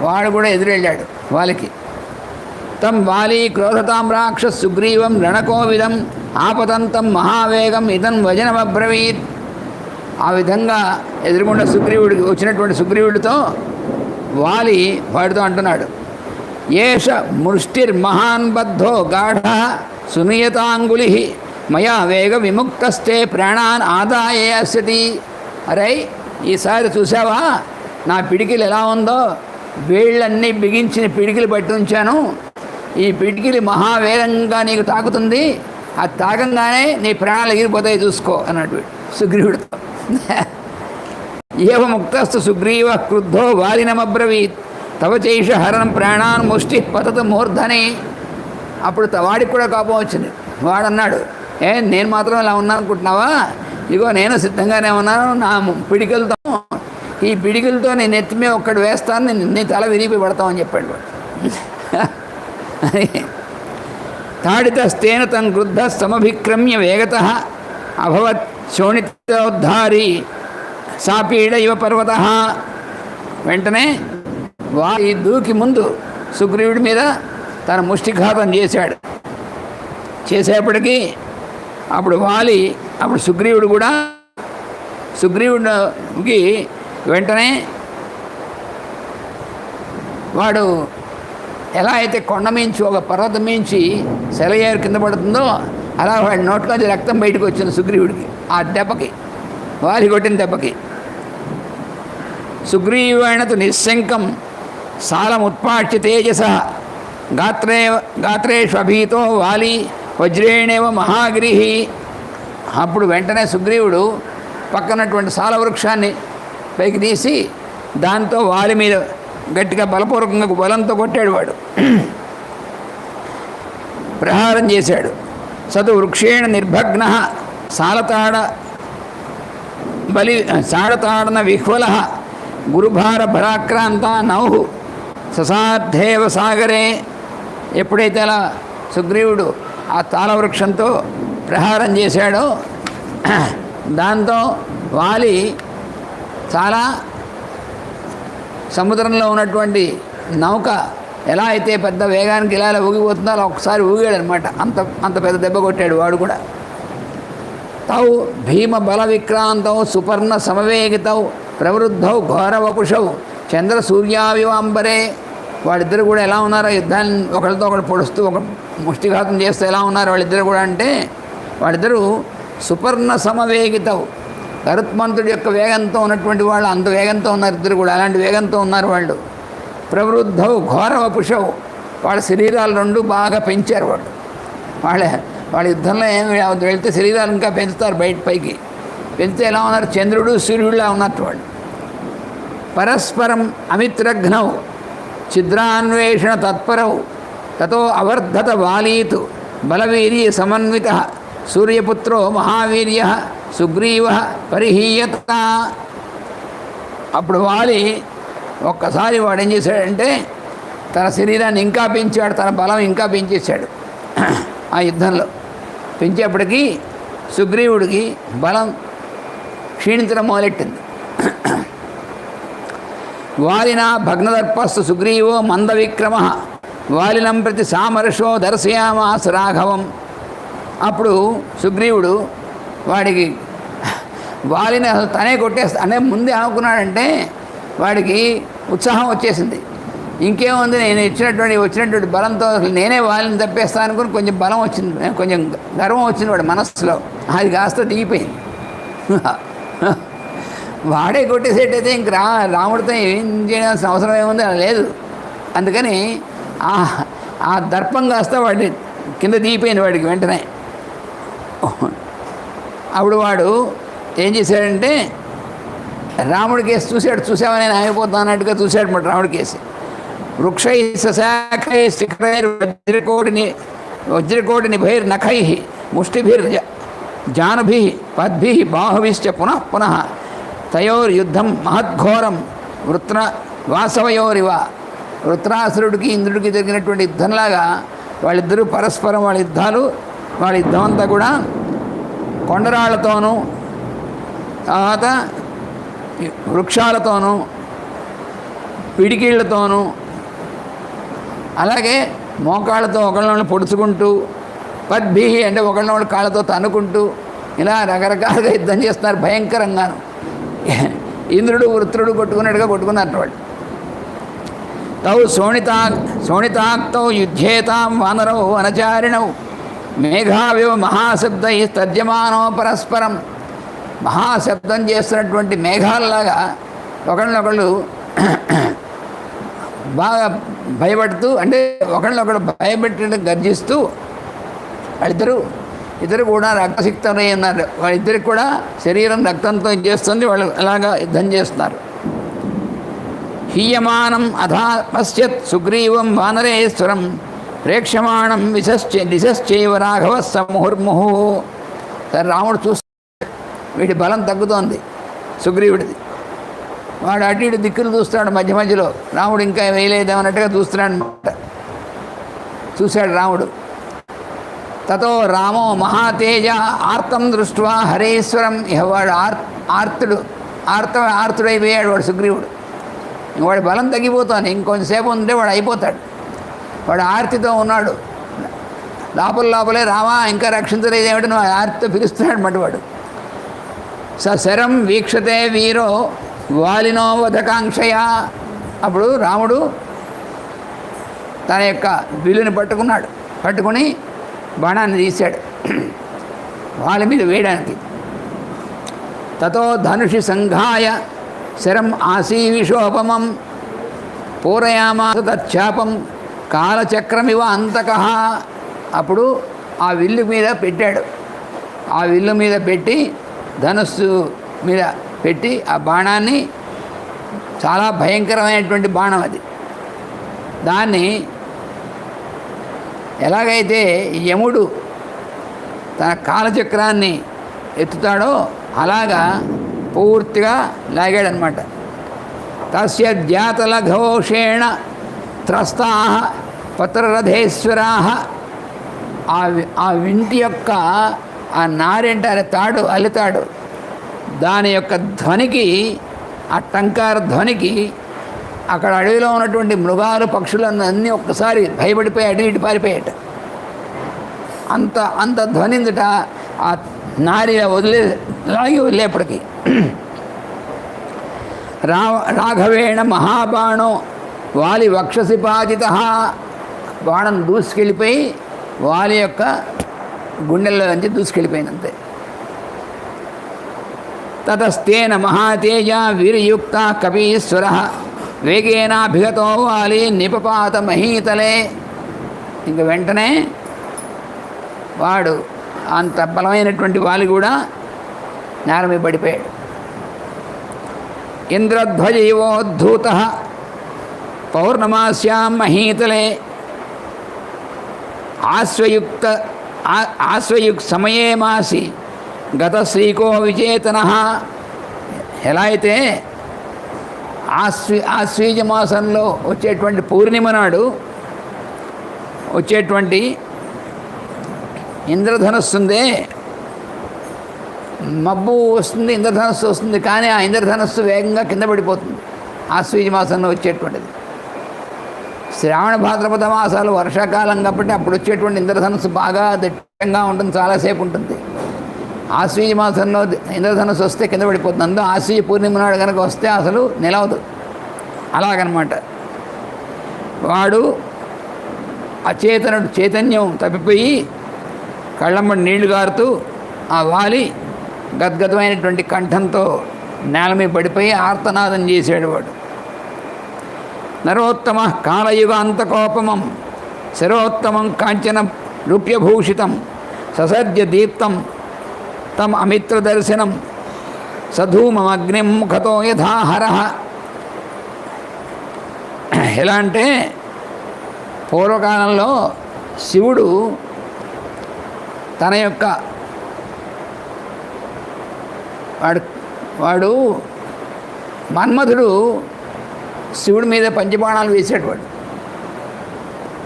వాడు కూడా ఎదురెళ్ళాడు వాళ్ళకి. తం వాలి క్రోధతాం రాక్ష సుగ్రీవం రణకోవిదం ఆపతంతం మహావేగం ఇదం వజనమబ్రవీత్. ఆ విధంగా ఎదురుగుండా సుగ్రీవుడికి వచ్చినటువంటి సుగ్రీవుడితో వాలి వాడితో అంటున్నాడు, ఏష ముష్టిర్మహాన్ బద్ధో గాఢ సునియతాంగులి మయా వేగ విముక్తస్తే ప్రాణాన్ ఆదాయ అస్యతి. అరే ఈసారి చూసావా నా పిడికిలు ఎలా ఉందో? వేళ్ళన్నీ బిగించిన పిడికిలు పట్టి ఉంచాను. ఈ పిడికిలి మహావేగంగా నీకు తాకుతుంది, అది తాకంగానే నీ ప్రాణాలు ఎగిరిపోతాయి చూసుకో అన్నట్టు సుగ్రీవుడితో. ఏవ ముక్తస్తు సుగ్రీవ క్రుద్ధో వాలినమబ్రవీత్ తవ చైష హరణం ప్రాణాన్ ముష్టి పతత మూర్ధని. అప్పుడు వాడికి కూడా కోపం వచ్చింది. వాడన్నాడు, నేను మాత్రం ఇలా ఉన్నాను అనుకుంటున్నావా? ఇగో నేను సిద్ధంగానే ఉన్నాను, నా పిడికలతో ఈ పిడికలతో నేను ఎత్తిమే ఒక్కడు వేస్తాను, నీ తల విరిగి పడతామని చెప్పాడు వాడు. తాడితస్తేన తం క్రుద్ధ సమభిక్రమ్య వేగత అభవత్ శోణితోద్ధారి సాపీడ ఇవ పర్వత. వెంటనే వారి దూకి ముందు సుగ్రీవుడి మీద తన ముష్టిఘాతం చేశాడు. చేసేపటికి అప్పుడు వాలి సుగ్రీవుడికి వెంటనే వాడు ఎలా అయితే కొండ మించి ఒక పర్వతం మించి సెలయేరు కింద పడుతుందో అలా వాడి నోట్లోంచి రక్తం బయటకు వచ్చింది సుగ్రీవుడికి. ఆ దెబ్బకి, వాలి కొట్టిన దెబ్బకి. సుగ్రీవేణతు నిశంకం సాలముత్పాట్య తేజస గాత్రేష్వభీతో వాలి వజ్రేణేవ మహాగిరిహి. అప్పుడు వెంటనే సుగ్రీవుడు పక్కనటువంటి సాలవృక్షాన్ని పైకి తీసి దాంతో వాలి మీద గట్టిగా బలపూర్వకంగా బలంతో కొట్టాడు. వాడు ప్రహారం చేశాడు. సతు వృక్షేణ నిర్భగ్న సాడతాడన విహ్వల గురుభార భరాక్రాంత నౌహు ససార్థేవ సాగరే. ఎప్పుడైతే అలా సుగ్రీవుడు ఆ తాళవృక్షంతో ప్రహారం చేశాడో దాంతో వాలి చాలా సముద్రంలో ఉన్నటువంటి నౌక ఎలా అయితే పెద్ద వేగానికి ఇలా ఊగిపోతుందో అలా ఒకసారి ఊగాడనమాట. అంత పెద్ద దెబ్బ కొట్టాడు వాడు కూడా. తౌ భీమ బల విక్రాంతౌ సుపర్ణ సమవేగితౌ ప్రవృద్ధౌ ఘోర వపుషౌ చంద్ర సూర్యావివాంబరే. వాళ్ళిద్దరు కూడా ఎలా ఉన్నారో యుద్ధాన్ని ఒకరితో ఒకరు పొడుస్తూ ఒక ముష్టిఘాతం చేస్తూ ఎలా ఉన్నారు వాళ్ళిద్దరు కూడా అంటే, వాళ్ళిద్దరూ సుపర్ణ సమవేగితౌ, గరుత్మంతుడి యొక్క వేగంతో ఉన్నటువంటి వాళ్ళు అంత వేగంతో ఉన్నారు ఇద్దరు కూడా. అలాంటి వేగంతో ఉన్నారు వాళ్ళు. ప్రవృద్ధౌ ఘోర వపుషౌ, వాళ్ళ శరీరాలు రెండు బాగా పెంచారు వాళ్ళు. వాళ్ళ యుద్ధంలో ఏమి వెళ్తే శరీరాలు ఇంకా పెంచుతారు పైకి పెంచితే ఎలా ఉన్నారు, చంద్రుడు సూర్యుడిలా ఉన్నట్టు వాళ్ళు. పరస్పరం అమిత్రఘ్నౌ ఛిద్రాన్వేషణ తత్పరౌ తతో అవర్ధత వాలీతు బలవీర్య సమన్విత సూర్యపుత్రో మహావీర్య సుగ్రీవ పరిహీయత. అప్పుడు వాలి ఒక్కసారి వాడు ఏం చేశాడంటే తన శరీరాన్ని ఇంకా పెంచాడు, తన బలం ఇంకా పెంచేశాడు. ఆ యుద్ధంలో పెంచేప్పటికీ సుగ్రీవుడికి బలం క్షీణించడం మొదలెట్టింది. వాలినా భగ్నదర్పస్సు సుగ్రీవో మందవిక్రమ వాలినం ప్రతి సామర్షో దర్శయామాస రాఘవం. అప్పుడు సుగ్రీవుడు వాడికి వాలిని అసలు తనే కొట్టేస్తా అనే ముందే అనుకున్నాడంటే వాడికి ఉత్సాహం వచ్చేసింది. ఇంకేముంది, నేను వచ్చినటువంటి బలంతో నేనే వాలిని తప్పేస్తాను అనుకుని కొంచెం బలం వచ్చింది, కొంచెం గర్వం వచ్చింది వాడి మనస్సులో. అది కాస్త దిగిపోయింది. వాడే కొట్టేసేటైతే ఇంక రాముడితో ఏం చేయాల్సిన అవసరం ఏముంది, అలా లేదు. అందుకని ఆ దర్పం కాస్త వాడి కింద దిగిపోయింది వాడికి వెంటనే. అప్పుడు వాడు ఏం చేశాడంటే రాముడి కేసు చూసావా నేను ఆగిపోతాను అన్నట్టుగా చూశాడు మాట రాముడి కేసు. వృక్షై సశాఖై శిఖరైర్ వజ్రకోటి నిభైర్ నఖై ముష్టిభిర్ జానుభి పద్భి బాహువిశ్చ పునః పునః తయోర్యుద్ధం మహద్ఘోరం వృత్ర వాసవయోరివ. వృత్రాసురుడికి ఇంద్రుడికి జరిగినటువంటి యుద్ధంలాగా వాళ్ళిద్దరూ పరస్పరం వాళ్ళ యుద్ధం అంతా కూడా కొండరాళ్లతోనూ తర్వాత వృక్షాలతోనూ పిడికిళ్లతోనూ అలాగే మోకాళ్ళతో ఒకళ్ళని పొడుచుకుంటూ పద్భి అంటే ఒకళ్ళని కాళ్ళతో తన్నుకుంటూ ఇలా రకరకాలుగా యుద్ధం చేస్తున్నారు భయంకరంగాను. ఇంద్రుడు వృత్రుడు కొట్టుకున్నట్టుగా వాళ్ళు. తౌ శోణితాక్తౌ యుద్ధేతాం వానరౌ అనచారిణౌ మేఘావివ మహాశబ్దై తర్జమానో పరస్పరం. మహాశబ్దం చేస్తున్నటువంటి మేఘాలలాగా ఒకళ్ళనొకళ్ళు బాగా భయపడుతూ అంటే ఒకళ్ళనొకళ్ళు భయపెట్టి గర్జిస్తూ ఇద్దరు కూడా రక్తసిక్తమై ఉన్నారు. వాళ్ళిద్దరికి కూడా శరీరం రక్తంతో చేస్తుంది, వాళ్ళు అలాగా యుద్ధం చేస్తున్నారు. హీయమానం అధా పశ్యత్ సుగ్రీవం వానరేశ్వరం ప్రేక్షమాణం దిశశ్చైవ రాఘవ సముహుర్ముహు. సరే రాముడు చూస్తాడు, వీడి బలం తగ్గుతోంది సుగ్రీవుడిది. వాడు అటు ఇటు దిక్కులు చూస్తున్నాడు మధ్యలో. రాముడు ఇంకా వేయలేదేమన్నట్టుగా చూశాడు రాముడు. తతో రామో మహాతేజ ఆర్తం దృష్ట్వా హరేశ్వరం. ఇహ వాడు ఆర్తుడైపోయాడు వాడు సుగ్రీవుడు. వాడి బలం తగ్గిపోతాను, ఇంకొంచెంసేపు ఉంటే వాడు అయిపోతాడు. వాడు ఆర్తితో ఉన్నాడు. లోపలే రామా ఇంకా రక్షించలేదేమిటి నువ్వు ఆర్తితో పిలుస్తున్నాడు మాట వాడు. శరం వీక్షతే వీరో వాలినో వధకాంక్షయ. అప్పుడు రాముడు తన యొక్క విల్లుని పట్టుకుని బాణాన్ని తీశాడు వాళ్ళ మీద వేయడానికి. తతో ధనుషి సంఘాయ శరం ఆసీవిషోపమం పూరయామాస తచ్చాపం కాలచక్రమివ అంతకః. అప్పుడు ఆ విల్లు మీద పెట్టాడు. ఆ విల్లు మీద పెట్టి ధనుస్సు మీద పెట్టి ఆ బాణాన్ని, చాలా భయంకరమైనటువంటి బాణం అది. దాన్ని ఎలాగైతే యముడు తన కాలచక్రాన్ని ఎత్తుతాడో అలాగా పూర్తిగా లాగాడనమాట. తస్య జ్ఞాతలఘోషేణ త్రస్తా పత్రరథేశ్వరా. ఆ వింటి యొక్క ఆ నారి అంటారే తాడు, అల్లితాడు, దాని యొక్క ధ్వనికి, ఆ టంకార ధ్వనికి అక్కడ అడవిలో ఉన్నటువంటి మృగాలు పక్షులను అన్నీ ఒక్కసారి భయపడిపోయి అటు ఇటు పారిపోయాట. అంత అంత ధ్వనిందుట ఆ నారి లాగి వదిలేపటికి. రాఘవేణ మహాబాణో వాలి వక్షసి పాజిత, బాణం దూసుకెళ్ళిపోయి వాలి యొక్క గుండెల్లో నుంచి దూసుకెళ్ళిపోయినంతే. తతస్తేన మహాతేజ వీరయుక్త కపీశ్వర వేగేనాభిగతో వాలి నిపపాత మహీతలే. ఇంక వెంటనే వాడు అంత బలమైనటువంటి వాలి కూడా నేల మీద పడిపోయాడు. ఇంద్రధ్వజయోద్ధూత పౌర్ణమాస్యాం మహీతలే ఆశ్వయుక్ సమయే మాసి గత శ్రీకో విచేతన. ఎలా అయితే ఆశ్వీజ మాసంలో వచ్చేటువంటి పూర్ణిమ నాడు వచ్చేటువంటి ఇంద్రధనుస్సు ఉందే, మబ్బు వస్తుంది, ఇంద్రధనస్సు వస్తుంది, కానీ ఆ ఇంద్రధనస్సు వేగంగా కింద పడిపోతుంది. ఆశ్వీజ మాసంలో వచ్చేటువంటిది. శ్రావణ భాద్రపద మాసాలు వర్షాకాలం కాబట్టి అప్పుడు వచ్చేటువంటి ఇంద్రధనస్సు బాగా దట్టంగా ఉంటుంది, చాలాసేపు ఉంటుంది. ఆశ్వీజ మాసంలో ఇంద్రధనస్సు వస్తే కింద పడిపోతుంది. అందులో ఆశ్వీజ పూర్ణిమ నాడు కనుక వస్తే అసలు నిలవదు. అలాగనమాట. వాడు అచేతనుడు, చైతన్యం తప్పిపోయి కళ్ళమ్మడి నీళ్లు గారుతూ ఆ వాలి గద్గదమైనటువంటి కంఠంతో నేల మీద పడిపోయి ఆర్తనాదం చేశాడు వాడు. నరోత్తమ కాలయుగాంతకోపమం శరోత్తమం కాంచన రూప్యభూషితం ససర్జ దీప్తం తమ్ అమిత్రదర్శనం సధూమమగ్నిం ముఖతో యథాహర. ఎలా అంటే పూర్వకాలంలో శివుడు తన యొక్క వాడు మన్మధుడు శివుడి మీద పంచబాణాలు వేసేటవాడు.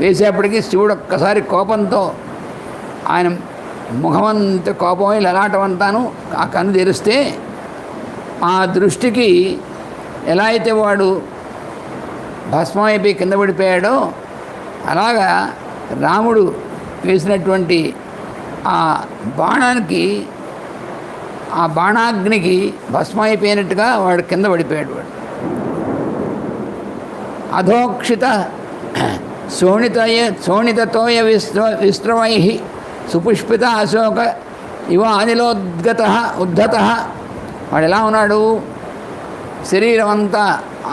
వేసేప్పటికీ శివుడు ఒక్కసారి కోపంతో ఆయన ముఖమంత కోపమై లలాటమంతాను ఆ కన్ను తెరిస్తే ఆ దృష్టికి ఎలా అయితే వాడు భస్మమైపోయి కింద పడిపోయాడో అలాగా రాముడు వేసినటువంటి ఆ బాణానికి, ఆ బాణాగ్నికి భస్మైపోయినట్టుగా వాడు కింద పడిపోయాడు. వాడు అధోక్షిత శోణితతోయ విస్రవై సుపుష్పిత అశోక ఇవ ఉద్ధత. వాడు ఎలా ఉన్నాడు? శరీరం అంతా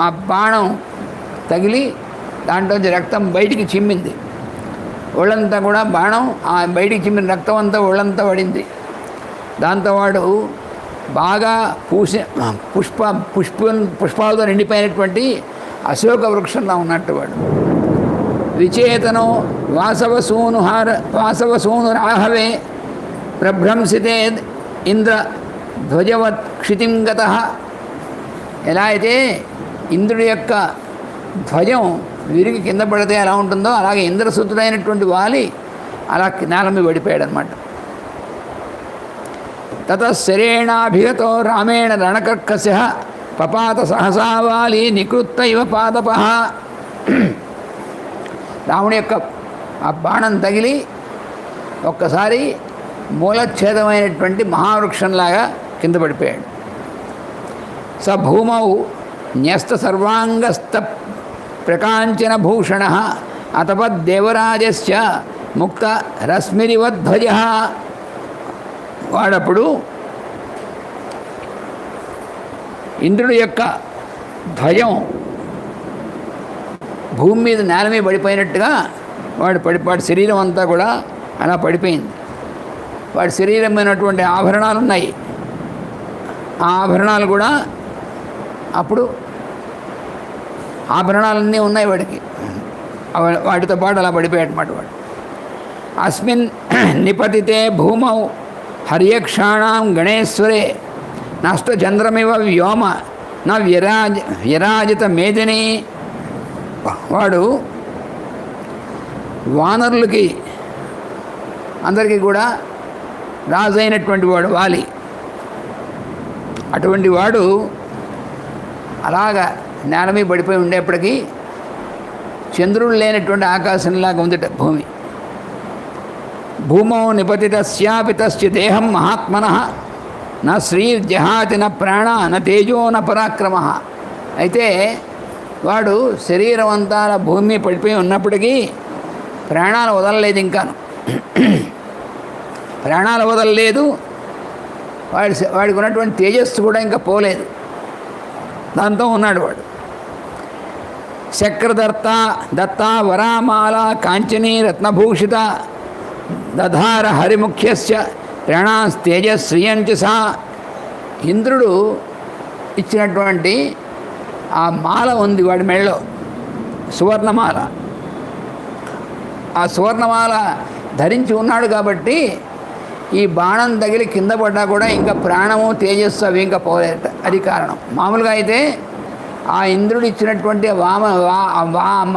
ఆ బాణం తగిలి దాంట్లోంచి రక్తం బయటికి చిమ్మింది. ఒళ్ళంతా కూడా బాణం ఆ బయటికి చిమ్మిన రక్తం అంతా ఒళ్ళంతా పడింది. దాంతో వాడు బాగా పుష్పాలతో నిండిపోయినటువంటి అశోక వృక్షంలో ఉన్నట్టు వాడు. విచేతనో వాసవసూను రాహవే ప్రభ్రంసితే ఇంద్ర ధ్వజవత్ క్షితింగత. ఎలా అయితే ఇంద్రుడి యొక్క ధ్వజం విరిగి కింద పడితే ఎలా ఉంటుందో అలాగే ఇంద్రసుతుడైనటువంటి వాలి అలా నేల మీద పడిపోయాడు అనమాట. తతశరేణాభిగతో రామేణ రణకర్కశ పపాత సహసా వాలి నికృత్త ఇవ పాదప. రాముడి యొక్క ఆ బాణం తగిలి ఒక్కసారి మూలఛేదమైనటువంటి మహావృక్షంలాగా కింద పడిపోయాడు. స భూమౌ న్యస్త సర్వాంగస్థ ప్రకాంచన భూషణ అతపద్దేవరాజస్య ముక్త రశ్మిరివధ్వజ. వాడప్పుడు ఇంద్రుడి యొక్క ధ్వజం భూమి మీద నేల మీద పడిపోయినట్టుగా వాడి శరీరం అంతా కూడా అలా పడిపోయింది. వాడి శరీరం అయినటువంటి ఆభరణాలు ఉన్నాయి. ఆ ఆభరణాలు కూడా అప్పుడు ఆభరణాలన్నీ ఉన్నాయి వాడికి, వాటితో పాటు అలా పడిపోయాడన్నమాట వాడు. అస్మిన్ నిపతితే భూమౌ హర్యక్షాణం గణేశ్వరే నష్టచంద్రమివ వ్యోమ నా విరాజిత మేదిని. వాడు వానరులకి అందరికీ కూడా రాజు అయినటువంటి వాడు వాలి. అటువంటి వాడు అలాగా నేల మీద పడిపోయి ఉండేప్పటికీ చంద్రుడు లేనటువంటి ఆకాశంలాగా ఉందిట భూమి. భూమౌ నిపతితస్యాపి తస్య దేహం మహాత్మనః నా శ్రీ జహాతి న ప్రాణ న తేజో న పరాక్రమ. అయితే వాడు శరీరం అంతా భూమి పడిపోయి ఉన్నప్పటికీ ప్రాణాలు వదలలేదు. ఇంకాను ప్రాణాలు వదలలేదు. వాడికి ఉన్నటువంటి తేజస్సు కూడా ఇంకా పోలేదు. దాంతో ఉన్నాడు వాడు. శక్రదత్త దత్త వరామాల కాంచనీ రత్నభూషిత దధార హరిముఖ్యస్య ప్రాణాస్తేజశ్రియంచ సా. ఇంద్రుడు ఇచ్చినటువంటి ఆ మాల ఉంది వాడి మెళ్ళలో, సువర్ణమాల. ఆ సువర్ణమాల ధరించి ఉన్నాడు కాబట్టి ఈ బాణం తగిలి కింద పడ్డా కూడా ఇంకా ప్రాణము తేజస్సు అవి ఇంకా పోలేట. అది కారణం. మామూలుగా అయితే ఆ ఇంద్రుడు ఇచ్చినటువంటి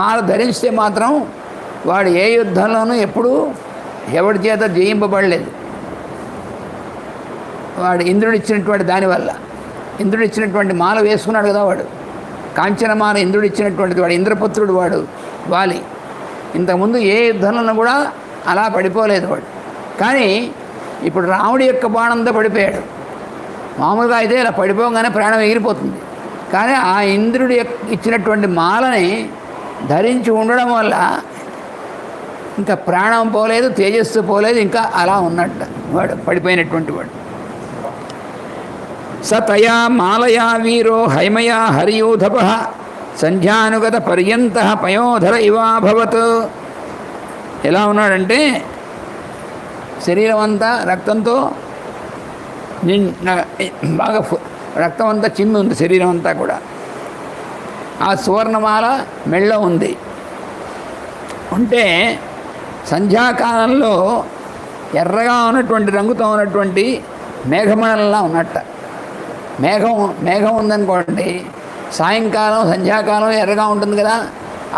మాల ధరిస్తే మాత్రం వాడు ఏ యుద్ధంలోనూ ఎప్పుడూ ఎవరి చేత జయింపబడలేదు. వాడు ఇంద్రుడు ఇచ్చినటువంటి దానివల్ల, ఇంద్రుడు ఇచ్చినటువంటి మాల వేసుకున్నాడు కదా వాడు. కాంచనమాల ఇంద్రుడు ఇచ్చినటువంటిది. వాడు ఇంద్రపుత్రుడు వాడు వాలి. ఇంతకుముందు ఏ యుద్ధంలోనూ కూడా అలా పడిపోలేదు వాడు. కానీ ఇప్పుడు రాముడి యొక్క బాణంతో పడిపోయాడు. మామూలుగా అయితే ఇలా పడిపోగానే ప్రాణం ఎగిరిపోతుంది. కానీ ఆ ఇంద్రుడు ఇచ్చినటువంటి మాలని ధరించి ఉండడం వల్ల ఇంకా ప్రాణం పోలేదు, తేజస్సు పోలేదు, ఇంకా అలా ఉన్నట్ట వాడు పడిపోయినటువంటి వాడు. సతయా మాలయా వీరో హైమయా హరియూధప సంధ్యానుగత పర్యంత పయోధర ఇవాభవత్. ఎలా ఉన్నాడంటే శరీరం అంతా రక్తంతో బాగా రక్తం అంతా చిమ్మి ఉంది శరీరం అంతా కూడా. ఆ సువర్ణమాల మెళ్ళో ఉంది. ఉంటే సంధ్యాకాలంలో ఎర్రగా ఉన్నటువంటి రంగుతో ఉన్నటువంటి మేఘమణంలా ఉన్నట్ట. మేఘం ఉందనుకోండి, సాయంకాలం సంధ్యాకాలం ఎర్రగా ఉంటుంది కదా,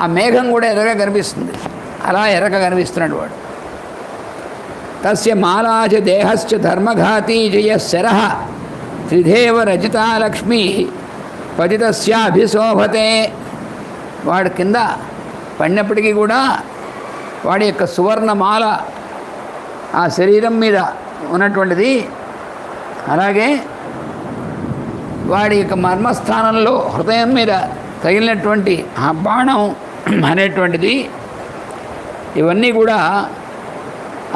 ఆ మేఘం కూడా ఎర్రగా కనిపిస్తుంది. అలా ఎర్రగా కనిపిస్తున్నాడు వాడు. తస్య మాలాచ దేహశ్చ ధర్మఘాతీ జయశరః త్రిదేవ రచితా లక్ష్మీ పతితస్యాభిశోభతే. వాడు కింద పడినప్పటికీ కూడా వాడి యొక్క సువర్ణమాల ఆ శరీరం మీద ఉన్నటువంటిది, అలాగే వాడి యొక్క మర్మస్థానంలో హృదయం మీద తగిలినటువంటి ఆ బాణం అనేటువంటిది, ఇవన్నీ కూడా,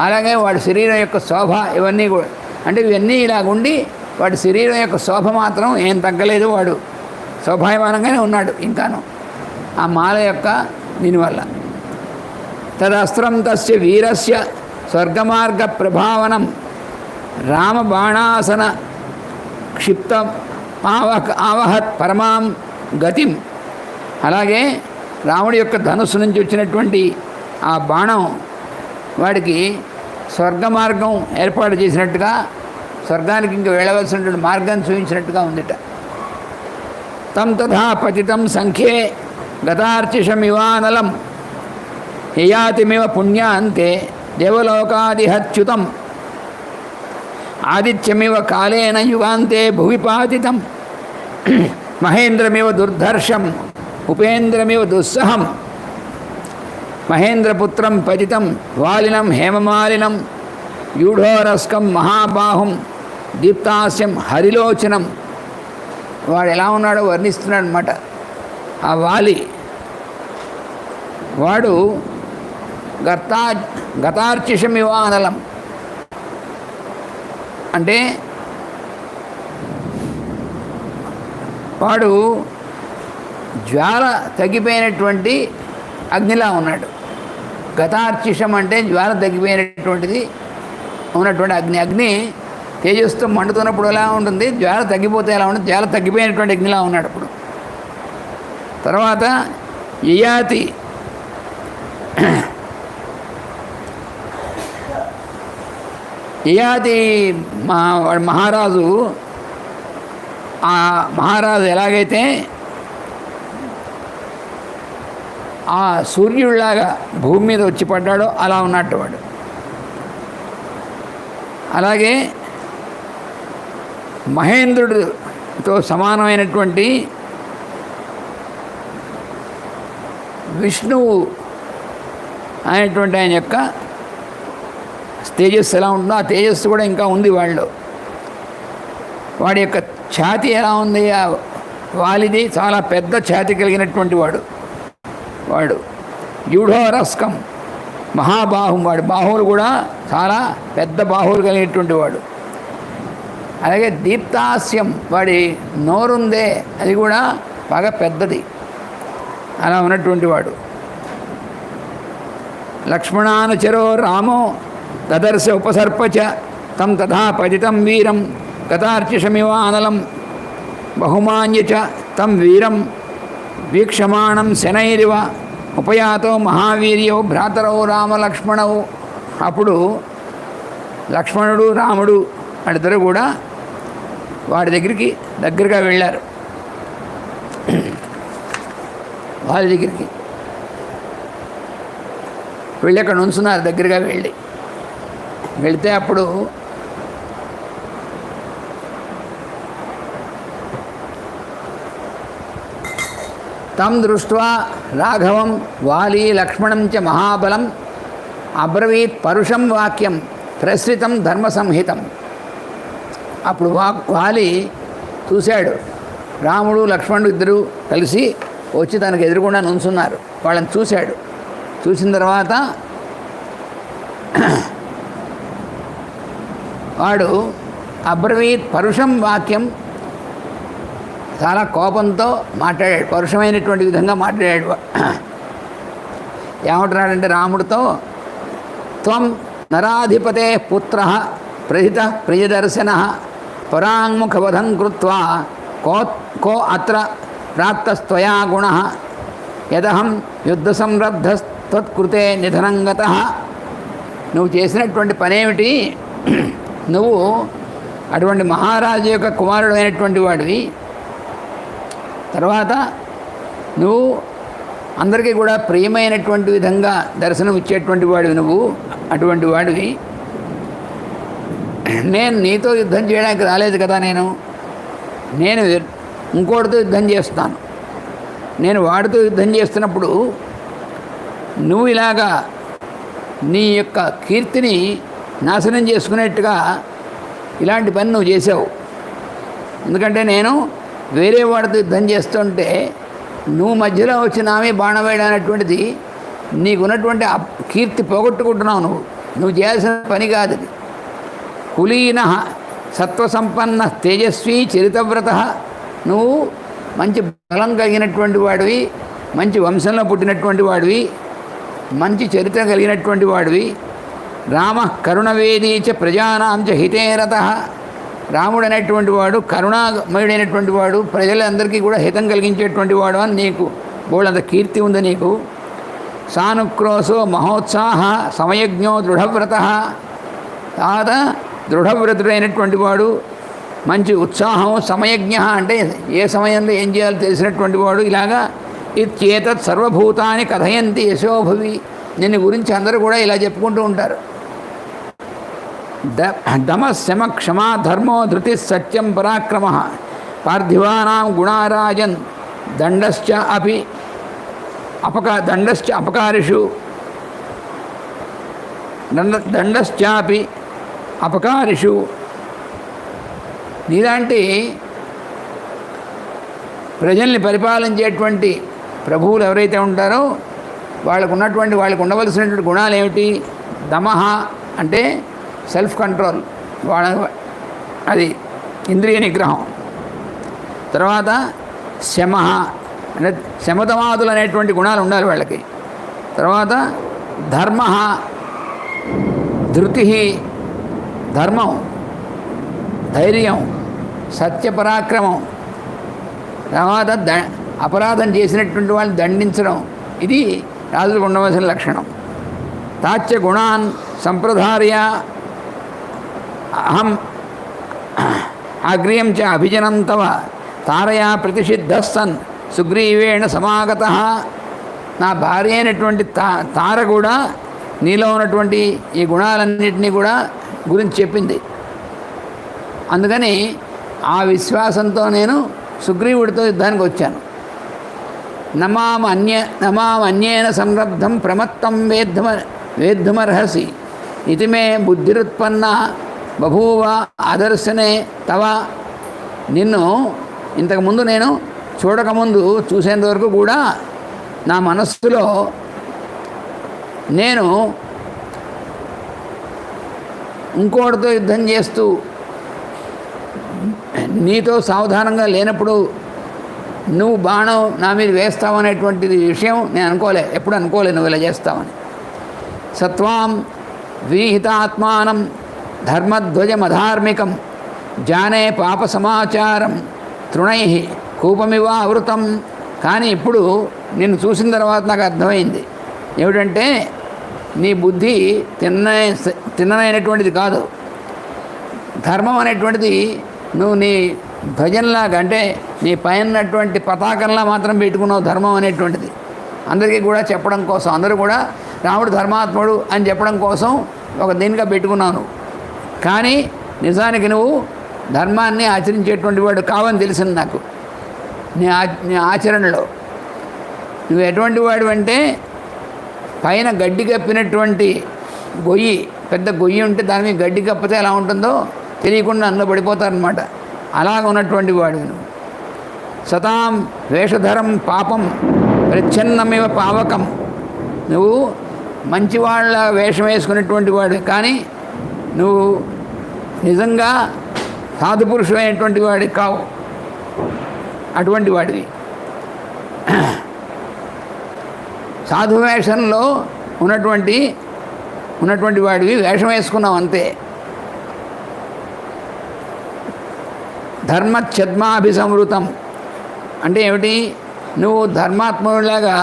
అలాగే వాడి శరీరం యొక్క శోభ, ఇవన్నీ కూడా, అంటే ఇవన్నీ ఇలాగుండి వాడి శరీరం యొక్క శోభ మాత్రం ఏం తగ్గలేదు. వాడు శోభాయమానంగానే ఉన్నాడు ఇంకాను ఆ మాల యొక్క దీనివల్ల. తదస్త్రం తస్య వీరస్య స్వర్గమార్గ ప్రభావనం రామబాణాసన క్షిప్తం ఆవహత్ పరమాం గతిం. అలాగే రాముడి యొక్క ధనుస్సు నుంచి వచ్చినటువంటి ఆ బాణం వాడికి స్వర్గ మార్గం ఏర్పాటు చేసినట్టుగా, స్వర్గానికి ఇంక వెళ్ళవలసినటువంటి మార్గాన్ని చూపించినట్టుగా ఉందిట. తం తథా పతితం సంఖ్యే గతార్చిషమివానలం యయాతిమివ పుణ్యాంతే దేవలోకాదిహచ్యుతం ఆదిత్యమివ కాలేన యుగాంతే భువి పాతితం మహేంద్రమివ దుర్ధర్షం ఉపేంద్రమివ దుస్సహం మహేంద్రపుత్రం పతితం వాలినం హేమమాలినం యూఢోరస్కం మహాబాహుం దీప్తాస్యం హరిలోచనం. వాడు ఎలా ఉన్నాడో వర్ణిస్తున్నాడు అన్నమాట. ఆ వాలి వాడు గతార్చిషమివానలం అంటే వాడు జ్వాల తగ్గిపోయినటువంటి అగ్నిలా ఉన్నాడు. గతార్చిషం అంటే జ్వాల తగ్గిపోయినటువంటిది ఉన్నటువంటి అగ్ని తేజస్తో మండుతున్నప్పుడు ఎలా ఉంటుంది, జ్వాల తగ్గిపోతే ఎలా ఉంటుంది, జ్వాల తగ్గిపోయినటువంటి అగ్నిలా ఉన్నాడు అప్పుడు. తర్వాత యయాతి మహారాజు, ఆ మహారాజు ఎలాగైతే ఆ సూర్యుడిలాగా భూమి మీద వచ్చి పడ్డాడో అలా ఉన్నట్టు వాడు. అలాగే మహేంద్రుడితో సమానమైనటువంటి విష్ణువు అనేటువంటి ఆయన యొక్క తేజస్సు ఎలా ఉంటుందో ఆ తేజస్సు కూడా ఇంకా ఉంది వాళ్ళు. వాడి యొక్క ఛాతి ఎలా ఉంది, వాలిది చాలా పెద్ద ఛాతి కలిగినటువంటి వాడు యూఢోరస్కం మహాబాహు, వాడి బాహువులు కూడా చాలా పెద్ద బాహువులు కలిగినటువంటి వాడు. అలాగే దీప్తాస్యం, వాడి నోరుందే అది కూడా బాగా పెద్దది, అలా ఉన్నటువంటి వాడు. లక్ష్మణానుచరో రామో దదర్శ ఉపసర్పచ తం తథా పతితం వీరం గతార్చిషమివానలం బహుమాన్య చ తం వీరం వీక్షమాణం శనైరివ ఉపయాతో మహావీర్యో భ్రాతరౌ రామలక్ష్మణవు. అప్పుడు లక్ష్మణుడు రాముడు వాళ్ళిద్దరూ కూడా వాడి దగ్గరగా వెళ్ళారు. వాళ్ళ దగ్గరికి వెళ్ళి అక్కడ ఉంచున్నారు. దగ్గరగా వెళితే అప్పుడు తం దృష్ట్వా రాఘవం వాలి లక్ష్మణం చ మహాబలం అబ్రవీత్ పరుషం వాక్యం ప్రసృతం ధర్మ సంహితం. అప్పుడు వాలి చూశాడు, రాముడు లక్ష్మణుడు ఇద్దరు కలిసి వచ్చి తనకు ఎదురుకుండా నుంచున్నారు. వాళ్ళని చూశాడు. చూసిన తర్వాత వాడు అబ్రవీత్ పరుషం వాక్యం, చాలా కోపంతో మాట్లాడాడు, పరుషమైనటువంటి విధంగా మాట్లాడాడు. ఏమంటున్నాడంటే రాముడితో, త్వం నరాధిపతే పుత్ర ప్రహిత ప్రియదర్శన పరాంగుఖవధం కృత్వా కో అత్ర ప్రాప్తస్త్వయా గుణ యదహం యుద్ధ సంరబ్ధస్తత్కృతే నిధనంగత. నువ్వు చేసినటువంటి పనేమిటి? నువ్వు అటువంటి మహారాజు యొక్క కుమారుడు అయినటువంటి వాడివి. తర్వాత నువ్వు అందరికీ కూడా ప్రియమైనటువంటి విధంగా దర్శనం ఇచ్చేటువంటి వాడివి. నువ్వు అటువంటి వాడివి. నేను నీతో యుద్ధం చేయడానికి రాలేదు కదా. నేను ఇంకోటితో యుద్ధం చేస్తాను. నేను వాడితో యుద్ధం చేస్తున్నప్పుడు నువ్వు ఇలాగా నీ యొక్క కీర్తిని నాశనం చేసుకునేట్టుగా ఇలాంటి పని నువ్వు చేసావు. ఎందుకంటే నేను వేరే వాడితో యుద్ధం చేస్తుంటే నువ్వు మధ్యలో వచ్చి నామే బాణం వేయడం అనేటువంటిది నీకున్నటువంటి కీర్తి పోగొట్టుకుంటున్నావు. నువ్వు చేయాల్సిన పని కాదు. కులీన సత్వసంపన్న తేజస్వి చరితవ్రత, నువ్వు మంచి బలం కలిగినటువంటి వాడివి, మంచి వంశంలో పుట్టినటువంటి వాడివి, మంచి చరిత్ర కలిగినటువంటి వాడివి. రామ కరుణవేదీ చ ప్రజానాం చ హితేరత, రాముడు అనేటువంటి వాడు కరుణామయుడైనటువంటి వాడు, ప్రజలందరికీ కూడా హితం కలిగించేటువంటి వాడు అని నీకు బోళ్ళంత కీర్తి ఉంది నీకు. సానుక్రోశో మహోత్సాహ సమయజ్ఞో దృఢవ్రత, తర్వాత దృఢవ్రతుడైనటువంటి వాడు, మంచి ఉత్సాహం, సమయజ్ఞ అంటే ఏ సమయంలో ఏం చేయాలో తెలిసినటువంటి వాడు. ఇలాగా ఇత్యేతత్ సర్వభూతాన్ని కథయంతి యశోభవి, నిన్ను గురించి అందరూ కూడా ఇలా చెప్పుకుంటూ ఉంటారు. దమశమ క్షమా ధర్మో ధృతి సత్యం పరాక్రమ పార్థివానాం గుణారాజన్ దండశ్చ అపకారిషు దండశ్చాపి అపకారిషు. నీలాంటి ప్రజల్ని పరిపాలించేటువంటి ప్రభువులు ఎవరైతే ఉంటారో వాళ్ళకు ఉండవలసినటువంటి గుణాలు ఏమిటి? దమహ అంటే సెల్ఫ్ కంట్రోల్, అది ఇంద్రియ నిగ్రహం. తర్వాత శమ అంటే శమతమాదులు అనేటువంటి గుణాలు ఉండాలి వాళ్ళకి. తర్వాత ధర్మ, ధృతి, ధర్మం, ధైర్యం, సత్యపరాక్రమం. తర్వాత అపరాధం చేసినటువంటి వాళ్ళని దండించడం, ఇది రాజులకు ఉండవలసిన లక్షణం. తాచ్య గుణాన్ సంప్రదార్య అహం అగ్రియం చ అభిజనం తవ తారయా ప్రతిషిద్ధస్సన్ సుగ్రీవేణ సమాగత. నా భార్య అయినటువంటి తార కూడా నీలో ఉన్నటువంటి ఈ గుణాలన్నింటినీ కూడా గురించి చెప్పింది. అందుకని ఆ విశ్వాసంతో నేను సుగ్రీవుడితో యుద్ధానికి వచ్చాను. నమామన్యేన సంరబ్ధం ప్రమత్తం వేద్ధమర్హసి ఇది మే బుద్ధిరుత్పన్న బభూవ ఆదర్శనే తవ. నిన్ను ఇంతకుముందు నేను చూడకముందు చూసేంత వరకు కూడా నా మనస్సులో నేను ఇంకోటితో యుద్ధం చేస్తూ నీతో సావధానంగా లేనప్పుడు నువ్వు బాణం నా మీద వేస్తావు అనేటువంటి విషయం నేను ఎప్పుడు అనుకోలే నువ్వు ఇలా చేస్తావని. సత్వాం విహితాత్మానం ధర్మధ్వజమధార్మికం జానే పాప సమాచారం తృణై కూపమివ ఆవృతం. కానీ ఇప్పుడు నిన్ను చూసిన తర్వాత నాకు అర్థమైంది ఏమిటంటే నీ బుద్ధి తిన్ననైనటువంటిది కాదు. ధర్మం అనేటువంటిది నువ్వు నీ ధ్వజంలాగా అంటే నీ పైనటువంటి పతాకంలా మాత్రం పెట్టుకున్నావు. ధర్మం అనేటువంటిది అందరికీ కూడా చెప్పడం కోసం, అందరూ కూడా రాముడు ధర్మాత్ముడు అని చెప్పడం కోసం ఒక దీనిగా పెట్టుకున్నావు. కానీ నిజానికి నువ్వు ధర్మాన్ని ఆచరించేటువంటి వాడు కావని తెలిసింది నాకు నీ ఆచరణలో. నువ్వు ఎటువంటి వాడు అంటే పైన గడ్డి కప్పినటువంటి గొయ్యి, పెద్ద గొయ్యి ఉంటే దాని మీద గడ్డి కప్పితే ఎలా ఉంటుందో తెలియకుండా అందులో పడిపోతారనమాట. అలాగ ఉన్నటువంటి వాడు నువ్వు. సతాం వేషధరం పాపం ప్రచ్ఛన్నమివ పావకం. నువ్వు మంచివాళ్ళ వేషం వేసుకునేటువంటి వాడు, కానీ నువ్వు నిజంగా సాధుపురుషుడైనటువంటి వాడి కావు. అటువంటి వాడివి. సాధువేషంలో ఉన్నటువంటి వాడివి వేషం వేసుకున్నావు అంతే. ధర్మఛద్మాభిసంవృతం అంటే ఏమిటి? నువ్వు ధర్మాత్ముడిలాగా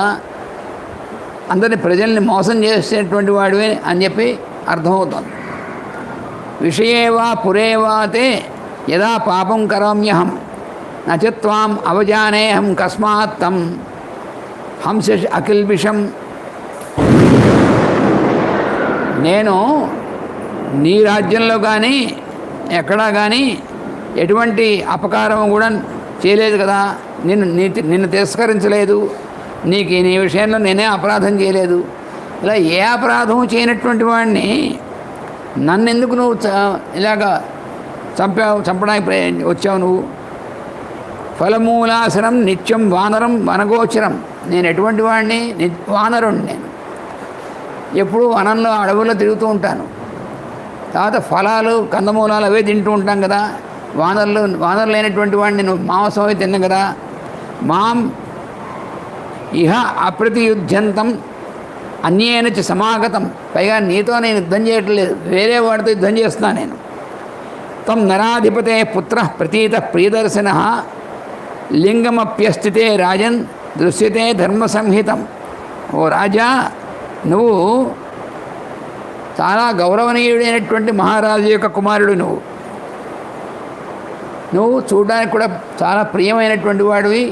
అందరిని ప్రజల్ని మోసం చేసేటువంటి వాడివి అని చెప్పి అర్థమవుతుంది. విషయేవా పురేవాతే యదా పాపం కరోమ్యహం నచత్వాం అవజానేహం కస్మాత్ తం హంస అకిల్బిషం. నేను నీ రాజ్యంలో కానీ ఎక్కడా కానీ ఎటువంటి అపకారం కూడా చేయలేదు కదా. నిన్ను తిరస్కరించలేదు. నీ విషయంలో నేనే అపరాధం చేయలేదు. ఇలా ఏ అపరాధం చేయనటువంటి వాడిని నన్నెందుకు నువ్వు ఇలాగా చంపడానికి వచ్చావు నువ్వు? ఫలమూలాసనం నిత్యం వానరం వనగోచరం. నేను ఎటువంటి వాడిని? వానరుణ్ణి. నేను ఎప్పుడూ వనంలో అడవుల్లో తిరుగుతూ ఉంటాను. తర్వాత ఫలాలు కందమూలాలు అవే తింటూ ఉంటాం కదా. వానరులు లేనటువంటి వాడిని నువ్వు మాంసం అవి తిన్నా కదా. మాం ఇహ అప్రతియుధ్యంతం అన్యేన చ సమాగతం. పైగా నీతో నేను యుద్ధం చేయట్లేదు, వేరే వాడితో యుద్ధం చేస్తున్నా నేను. తం నరాధిపతే పుత్ర ప్రతీత ప్రియదర్శన లింగమప్యస్థితే రాజన్ దృశ్యతే ధర్మ సంహితం. ఓ రాజా, నువ్వు చాలా గౌరవనీయుడైనటువంటి మహారాజు యొక్క కుమారుడు. నువ్వు చూడడానికి కూడా చాలా ప్రియమైనటువంటి వాడివి.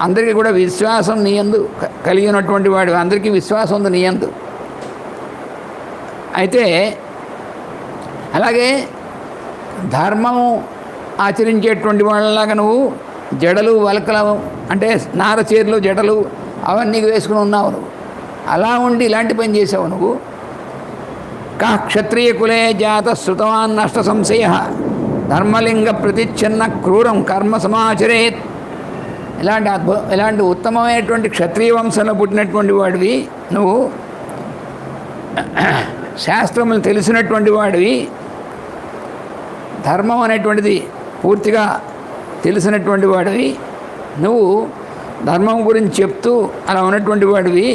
అందరికీ కూడా విశ్వాసం నీ యందు కలిగినటువంటి వాడివి. అందరికీ విశ్వాసం ఉంది నీ యందు. అయితే అలాగే ధర్మము ఆచరించేటువంటి వాళ్ళలాగా నువ్వు జడలు వలకలు అంటే నారచీరలు జడలు అవన్నీ వేసుకుని ఉన్నావు. నువ్వు అలా ఉండి ఇలాంటి పని చేసావు. నువ్వు కా క్షత్రియ కులే జాత శృతవాన్ నష్ట సంశయ ధర్మలింగ ప్రతిచ్ఛన్న క్రూరం కర్మ సమాచరేత్. ఇలాంటి ఉత్తమమైనటువంటి క్షత్రియ వంశంలో పుట్టినటువంటి వాడివి నువ్వు. శాస్త్రములు తెలిసినటువంటి వాడివి. ధర్మం అనేటువంటిది పూర్తిగా తెలిసినటువంటి వాడివి. నువ్వు ధర్మం గురించి చెప్తూ అలా ఉన్నటువంటి వాడివి.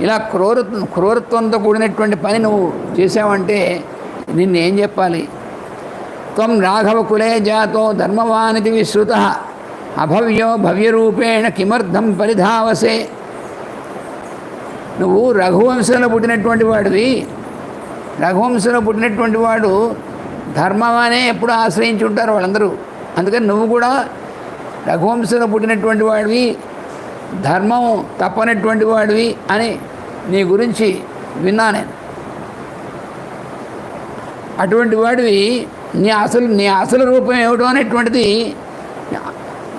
ఇలా క్రూరత్వంతో కూడినటువంటి పని నువ్వు చేసావంటే నిన్నేం చెప్పాలి? త్వం రాఘవ కులే జాతో ధర్మవానితి విశ్రుత అభవ్యో భవ్యరూపేణ కిమర్థం పరిధావసే. నువ్వు రఘువంశంలో పుట్టినటువంటి వాడివి. రఘువంశంలో పుట్టినటువంటి వాడు ధర్మమనే ఎప్పుడు ఆశ్రయించి ఉంటారు వాళ్ళందరూ. అందుకని నువ్వు కూడా రఘువంశంలో పుట్టినటువంటి వాడివి, ధర్మం తప్పనటువంటి వాడివి అని నీ గురించి విన్నా నేను. అటువంటి వాడివి నీ అసలు రూపం ఏమిటో అనేటువంటిది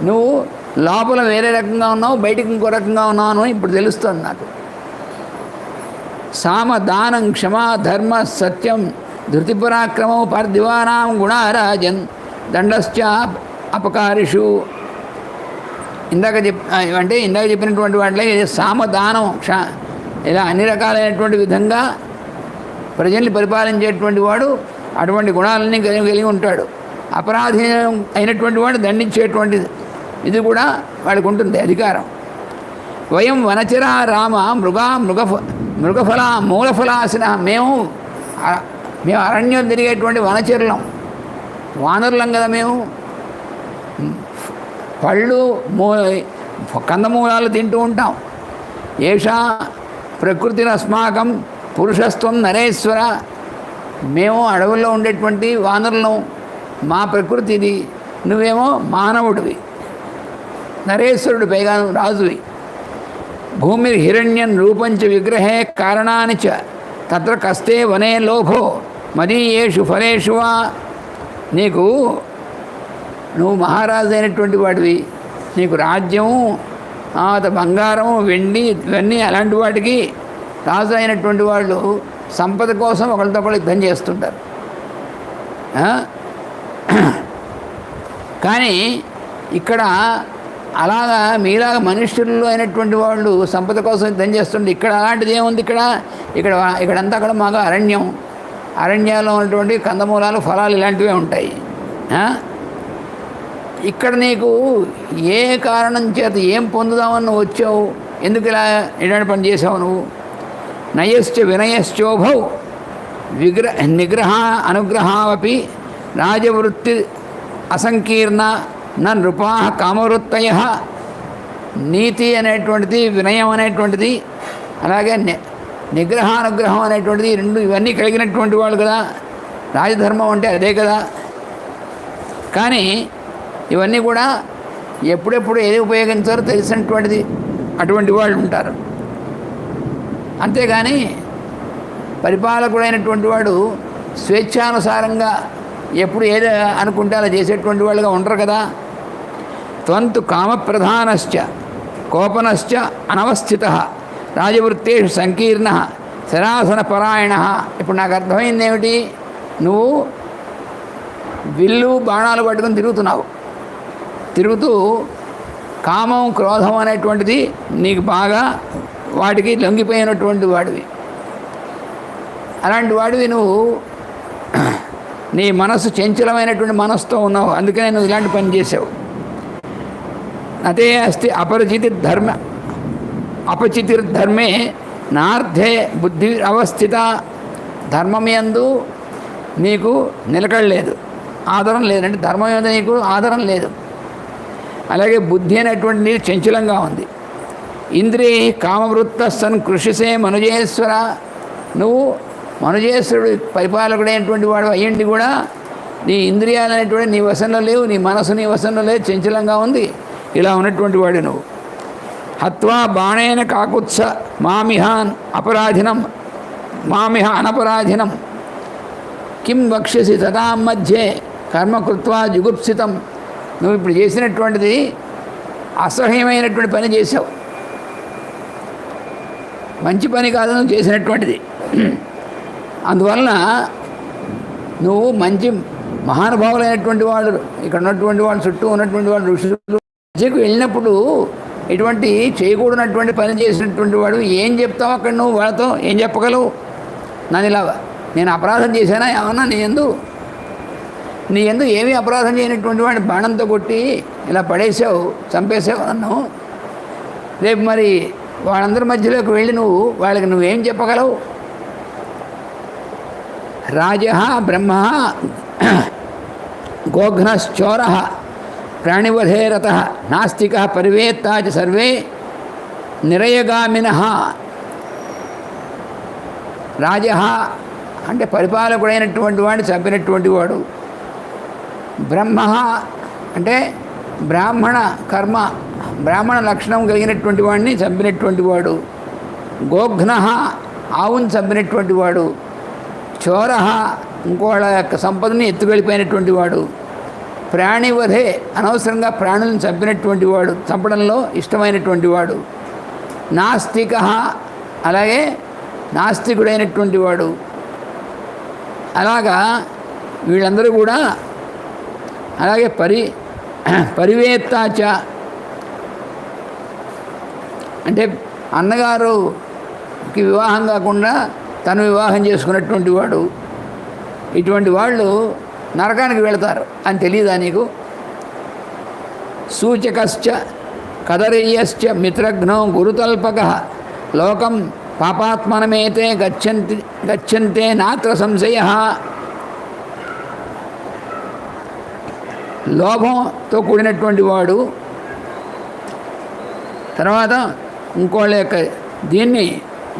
నువ్వు లోపల వేరే రకంగా ఉన్నావు, బయటికి ఇంకో రకంగా ఉన్నావు అని ఇప్పుడు తెలుస్తుంది నాకు. సామ దానం క్షమా ధర్మ సత్యం ధృతిపరాక్రమం పర్దివానాం గుణారాజన్ దండశ్చ అపకారిషు. ఇందాక చెప్పినటువంటి వాటిలో సామదానం ఇలా అన్ని రకాలైనటువంటి విధంగా ప్రజల్ని పరిపాలించేటువంటి వాడు అటువంటి గుణాలన్నీ కలిగి ఉంటాడు. అపరాధి అయినటువంటి వాడు దండించేటువంటి ఇది కూడా వాడికి ఉంటుంది అధికారం. వయం వనచరా రామ మృగఫల మూలఫలాసిన మేము అరణ్యం తిరిగేటువంటి వనచరులం, వానరులం కదా మేము. పళ్ళు కందమూలాలు తింటూ ఉంటాం. ఏషా ప్రకృతిరస్మాకం పురుషస్త్వం నరేశ్వర. మేము అడవుల్లో ఉండేటువంటి వానరులం, మా ప్రకృతి ఇది. నువ్వేమో మానవుడివి, నరేశ్వరుడు, పైగా రాజువి. భూమి హిరణ్యం రూపంచ విగ్రహే కారణాని చ తత్ర కస్తే వనే లోభో మదీయేషు ఫలేషు వా. నువ్వు మహారాజు అయినటువంటి వాడివి, నీకు రాజ్యము, బంగారం, వెండి ఇవన్నీ అలాంటి వాటికి రాజు అయినటువంటి వాళ్ళు సంపద కోసం ఒకరితో ఒకరు యుద్ధం చేస్తుంటారు. కానీ ఇక్కడ అలాగా మీలాగా మనుష్యుల్లో అయినటువంటి వాళ్ళు సంపద కోసం యుద్ధం చేస్తుంటే ఇక్కడ అలాంటిది ఏముంది? ఇక్కడంతా అక్కడ మాకు అరణ్యాల్లో ఉన్నటువంటి కందమూలాలు, ఫలాలు ఇలాంటివే ఉంటాయి. ఇక్కడ నీకు ఏ కారణం చేత ఏం పొందుదామని నువ్వు వచ్చావు? ఎందుకు ఇలాంటి పని చేసావు నువ్వు? నయశ్చ వినయశ్చోభౌ నిగ్రహ అనుగ్రహావపి రాజవృత్తి అసంకీర్ణ నృపా కామవృత్తయ. నీతి అనేటువంటిది, వినయం అనేటువంటిది, అలాగే నిగ్రహానుగ్రహం అనేటువంటిది, ఇవన్నీ కలిగినటువంటి వాళ్ళు కదా. రాజధర్మం అంటే అదే కదా. కానీ ఇవన్నీ కూడా ఎప్పుడెప్పుడు ఏది ఉపయోగించారో తెలిసినటువంటిది అటువంటి వాళ్ళు ఉంటారు. అంతేగాని పరిపాలకుడైనటువంటి వాడు స్వేచ్ఛానుసారంగా ఎప్పుడు ఏది అనుకుంటే అలా చేసేటువంటి వాళ్ళుగా ఉండరు కదా. త్వంతు కామప్రధానశ్చ కోపనశ్చ అనవస్థిత రాజవృత్తేషు సంకీర్ణ శరాసన పరాయణ. ఇప్పుడు నాకు అర్థమైంది ఏమిటి? నువ్వు విల్లు బాణాలు పట్టుకుని తిరుగుతూ కామం క్రోధం అనేటువంటిది నీకు బాగా వాటికి లొంగిపోయినటువంటి వాడివి. అలాంటి వాడివి నువ్వు. నీ మనసు చంచలమైనటువంటి మనసుతో ఉన్నావు, అందుకనే నువ్వు ఇలాంటి పని చేసావు. అతే అస్తి అపచితిర్ధర్మే నార్థే బుద్ధి అవస్థిత. ధర్మం యందు నీకు నిలకడలేదు, ఆదరణ లేదంటే ధర్మం యందు నీకు ఆదరణ లేదు. అలాగే బుద్ధి అనేటువంటి నీరు చంచలంగా ఉంది. ఇంద్రియ కామవృత్త సన్ కృషిసే మనుజేశ్వర. నువ్వు మనుజేశ్వరుడు పరిపాలకుడైనటువంటి వాడు అయ్యండి కూడా నీ ఇంద్రియాలు అనేటువంటి నీ వశంలో లేవు, నీ మనసు నీ వశంలో లేదు, చంచలంగా ఉంది. ఇలా ఉన్నటువంటి వాడు నువ్వు. హత్వా బాణేన కాకుత్స మామిహ అనపరాధినం కిం వక్ష్యసి తదాం మధ్యే కర్మకృత్వా జుగుప్సితం. నువ్వు ఇప్పుడు చేసినటువంటిది అసహ్యమైనటువంటి పని చేసావు, మంచి పని కాదు నువ్వు చేసినటువంటిది. అందువలన నువ్వు మంచి మహానుభావులైనటువంటి వాళ్ళు, ఇక్కడ ఉన్నటువంటి వాళ్ళు, చుట్టూ ఉన్నటువంటి వాళ్ళు, ఋషులు మధ్యకు వెళ్ళినప్పుడు ఇటువంటి చేయకూడనటువంటి పని చేసినటువంటి వాడు ఏం చెప్తావు? అక్కడ నువ్వు వాళ్ళతో ఏం చెప్పగలవు? నేను అపరాధం చేశానా ఏమన్నా? నీ ఎందు ఏమీ అపరాధం చేయనటువంటి వాడిని బాణంతో కొట్టి ఇలా పడేసావు, చంపేసావు నన్ను. రేపు మరి వాళ్ళందరి మధ్యలోకి వెళ్ళి వాళ్ళకి నువ్వేం చెప్పగలవు? రాజ బ్రహ్మ గోఘ్నశ్చోర ప్రాణివధేరత నాస్తిక పరివేత్తా చ సర్వే నిరయగామిన. రాజ అంటే పరిపాలకుడైనటువంటి వాడిని చంపినటువంటి వాడు. బ్రహ్మ అంటే బ్రాహ్మణ లక్షణం కలిగినటువంటి వాడిని చంపినటువంటి వాడు. గోఘ్న ఆవును చంపినటువంటి వాడు. చోర ఇంకోళ్ళ యొక్క సంపదని ఎత్తుకెళ్ళిపోయినటువంటి వాడు, ప్రాణివధే అనవసరంగా ప్రాణులను చంపినటువంటి వాడు, చంపడంలో ఇష్టమైనటువంటి వాడు, నాస్తిక అలాగే నాస్తికుడైనటువంటి వాడు. అలాగా వీళ్ళందరూ కూడా అలాగే పరివేత్తాచ అంటే అన్నగారుకి వివాహం కాకుండా తను వివాహం చేసుకున్నటువంటి వాడు. ఇటువంటి వాళ్ళు నరకానికి వెళతారు అని తెలియదా నీకు? సూచకశ్చ కదరీయశ్చ మిత్రఘ్నో గురుతల్పక లోకం పాపాత్మనమేతే గచ్చంతే నాత్ర సంశయ. లోభంతో కూడినటువంటి వాడు, తర్వాత ఇంకోళ్ళ యొక్క దీన్ని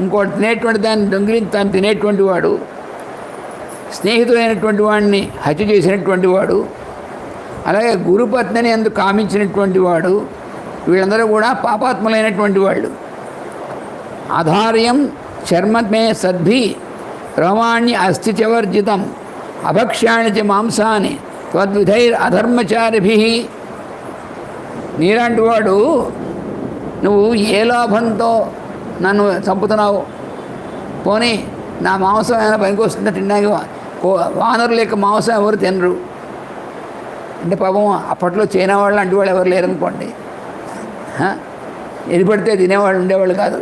ఇంకోటి తినేటువంటి దాన్ని దొంగిలించి తాను తినేటువంటి వాడు, స్నేహితుడైనటువంటి వాడిని హత్య చేసినటువంటి వాడు, అలాగే గురుపత్నిని అందుకు కామించినటువంటి వాడు, వీళ్ళందరూ కూడా పాపాత్ములైనటువంటి వాళ్ళు. ఆధార్యం చర్మమే సద్భి రోమాణ్య అస్థి చవర్జితం అభక్ష్యాణి చ మాంసాన్ని త్వద్విధైర్ అధర్మచారిభి. నీలాంటి వాడు నువ్వు ఏ లాభంతో నన్ను చంపుతున్నావు? పోనీ నా మాంసం ఏమైనా పనికి వస్తుందా తినడానికి? వానరుల యొక్క మాంసం ఎవరు తినరు అంటే పాపం అప్పట్లో చైనా వాళ్ళు అంటి వాళ్ళు ఎవరు లేరనుకోండి, ఏది పడితే తినేవాళ్ళు ఉండేవాళ్ళు కాదు.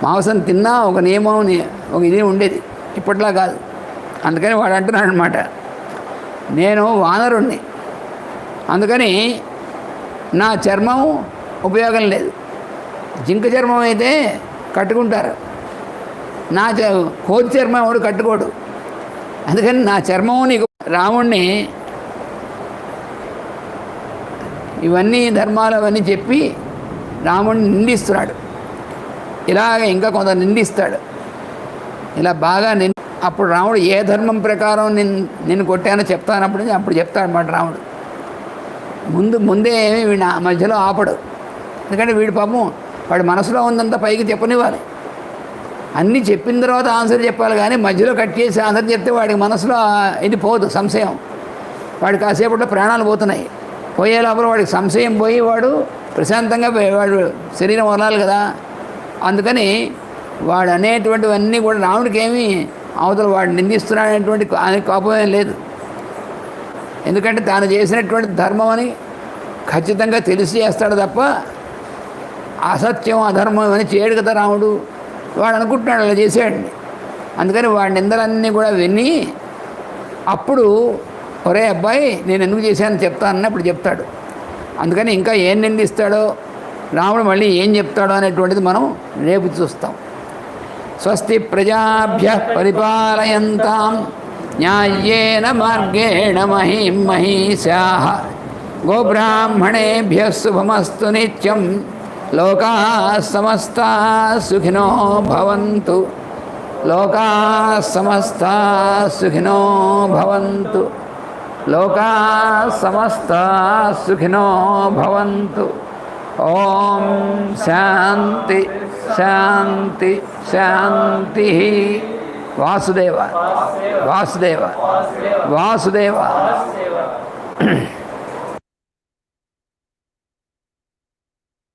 మాంసం తిన్నా ఒక నియమం ఒక ఇది ఉండేది, ఇప్పట్లా కాదు. అందుకని వాడు అంటున్నాడు అనమాట, నేను వానరుణ్ణి, అందుకని నా చర్మం ఉపయోగం లేదు. జింక చర్మం అయితే కట్టుకుంటారు, నా కోతి చర్మం ఎవడు కట్టుకోడు. అందుకని నా చర్మం నీకు. రాముణ్ణి ఇవన్నీ ధర్మాలు అవన్నీ చెప్పి రాముడిని నిందిస్తున్నాడు. ఇలాగ ఇంకా కొంత నిందిస్తాడు. ఇలా బాగా అప్పుడు రాముడు ఏ ధర్మం ప్రకారం నిన్ను కొట్టానో అప్పుడు చెప్తాడు అన్నమాట రాముడు. ముందే ఏమి వీడి మధ్యలో ఆపడు. ఎందుకంటే వీడి పాపం వాడి మనసులో ఉందంతా పైకి చెప్పనివ్వాలి. అన్నీ చెప్పిన తర్వాత ఆన్సర్ చెప్పాలి, కానీ మధ్యలో కట్ చేసి ఆన్సర్ చెప్తే వాడికి మనసులో ఇది పోదు, సంశయం. వాడికి కాసేపట్లో ప్రాణాలు పోతున్నాయి. పోయే లోపల వాడికి సంశయం పోయి వాడు ప్రశాంతంగా వాడు శరీరం వదలాలి కదా. అందుకని వాడు అనేటువంటివన్నీ కూడా రాముడికి ఏమీ అవతల వాడు నిందిస్తున్నాడనేటువంటి కోపమేం లేదు. ఎందుకంటే తాను చేసినటువంటి ధర్మం అని ఖచ్చితంగా తెలిసి చేస్తాడు తప్ప అసత్యం అధర్మం అని చేయడు కదా రాముడు. వాడు అనుకుంటున్నాడు అలా చేసాడండి. అందుకని వాడి నిందలన్నీ కూడా విని అప్పుడు ఒరే అబ్బాయి నేను ఎందుకు చేశానని చెప్తానన్నప్పుడు చెప్తాడు. అందుకని ఇంకా ఏం నిందిస్తాడో రాముడు మళ్ళీ ఏం చెప్తాడో అనేటువంటిది మనం రేపు చూస్తాం. స్వస్తి ప్రజాభ్య పరిపాలయంతాం న్యాయేన మార్గేణ మహీం మహీశాః గోబ్రాహ్మణేభ్యః శుభమస్తు నిత్యం లోకాః సమస్తాః సుఖినో భవంతు. లోకాః సమస్తాః సుఖినో భవంతు. లోకాః సమస్తాః సుఖినో భవంతు. ఓం శాంతి శాంతి శాంతి. వాసుదేవ వాసుదేవ వాసుదేవ.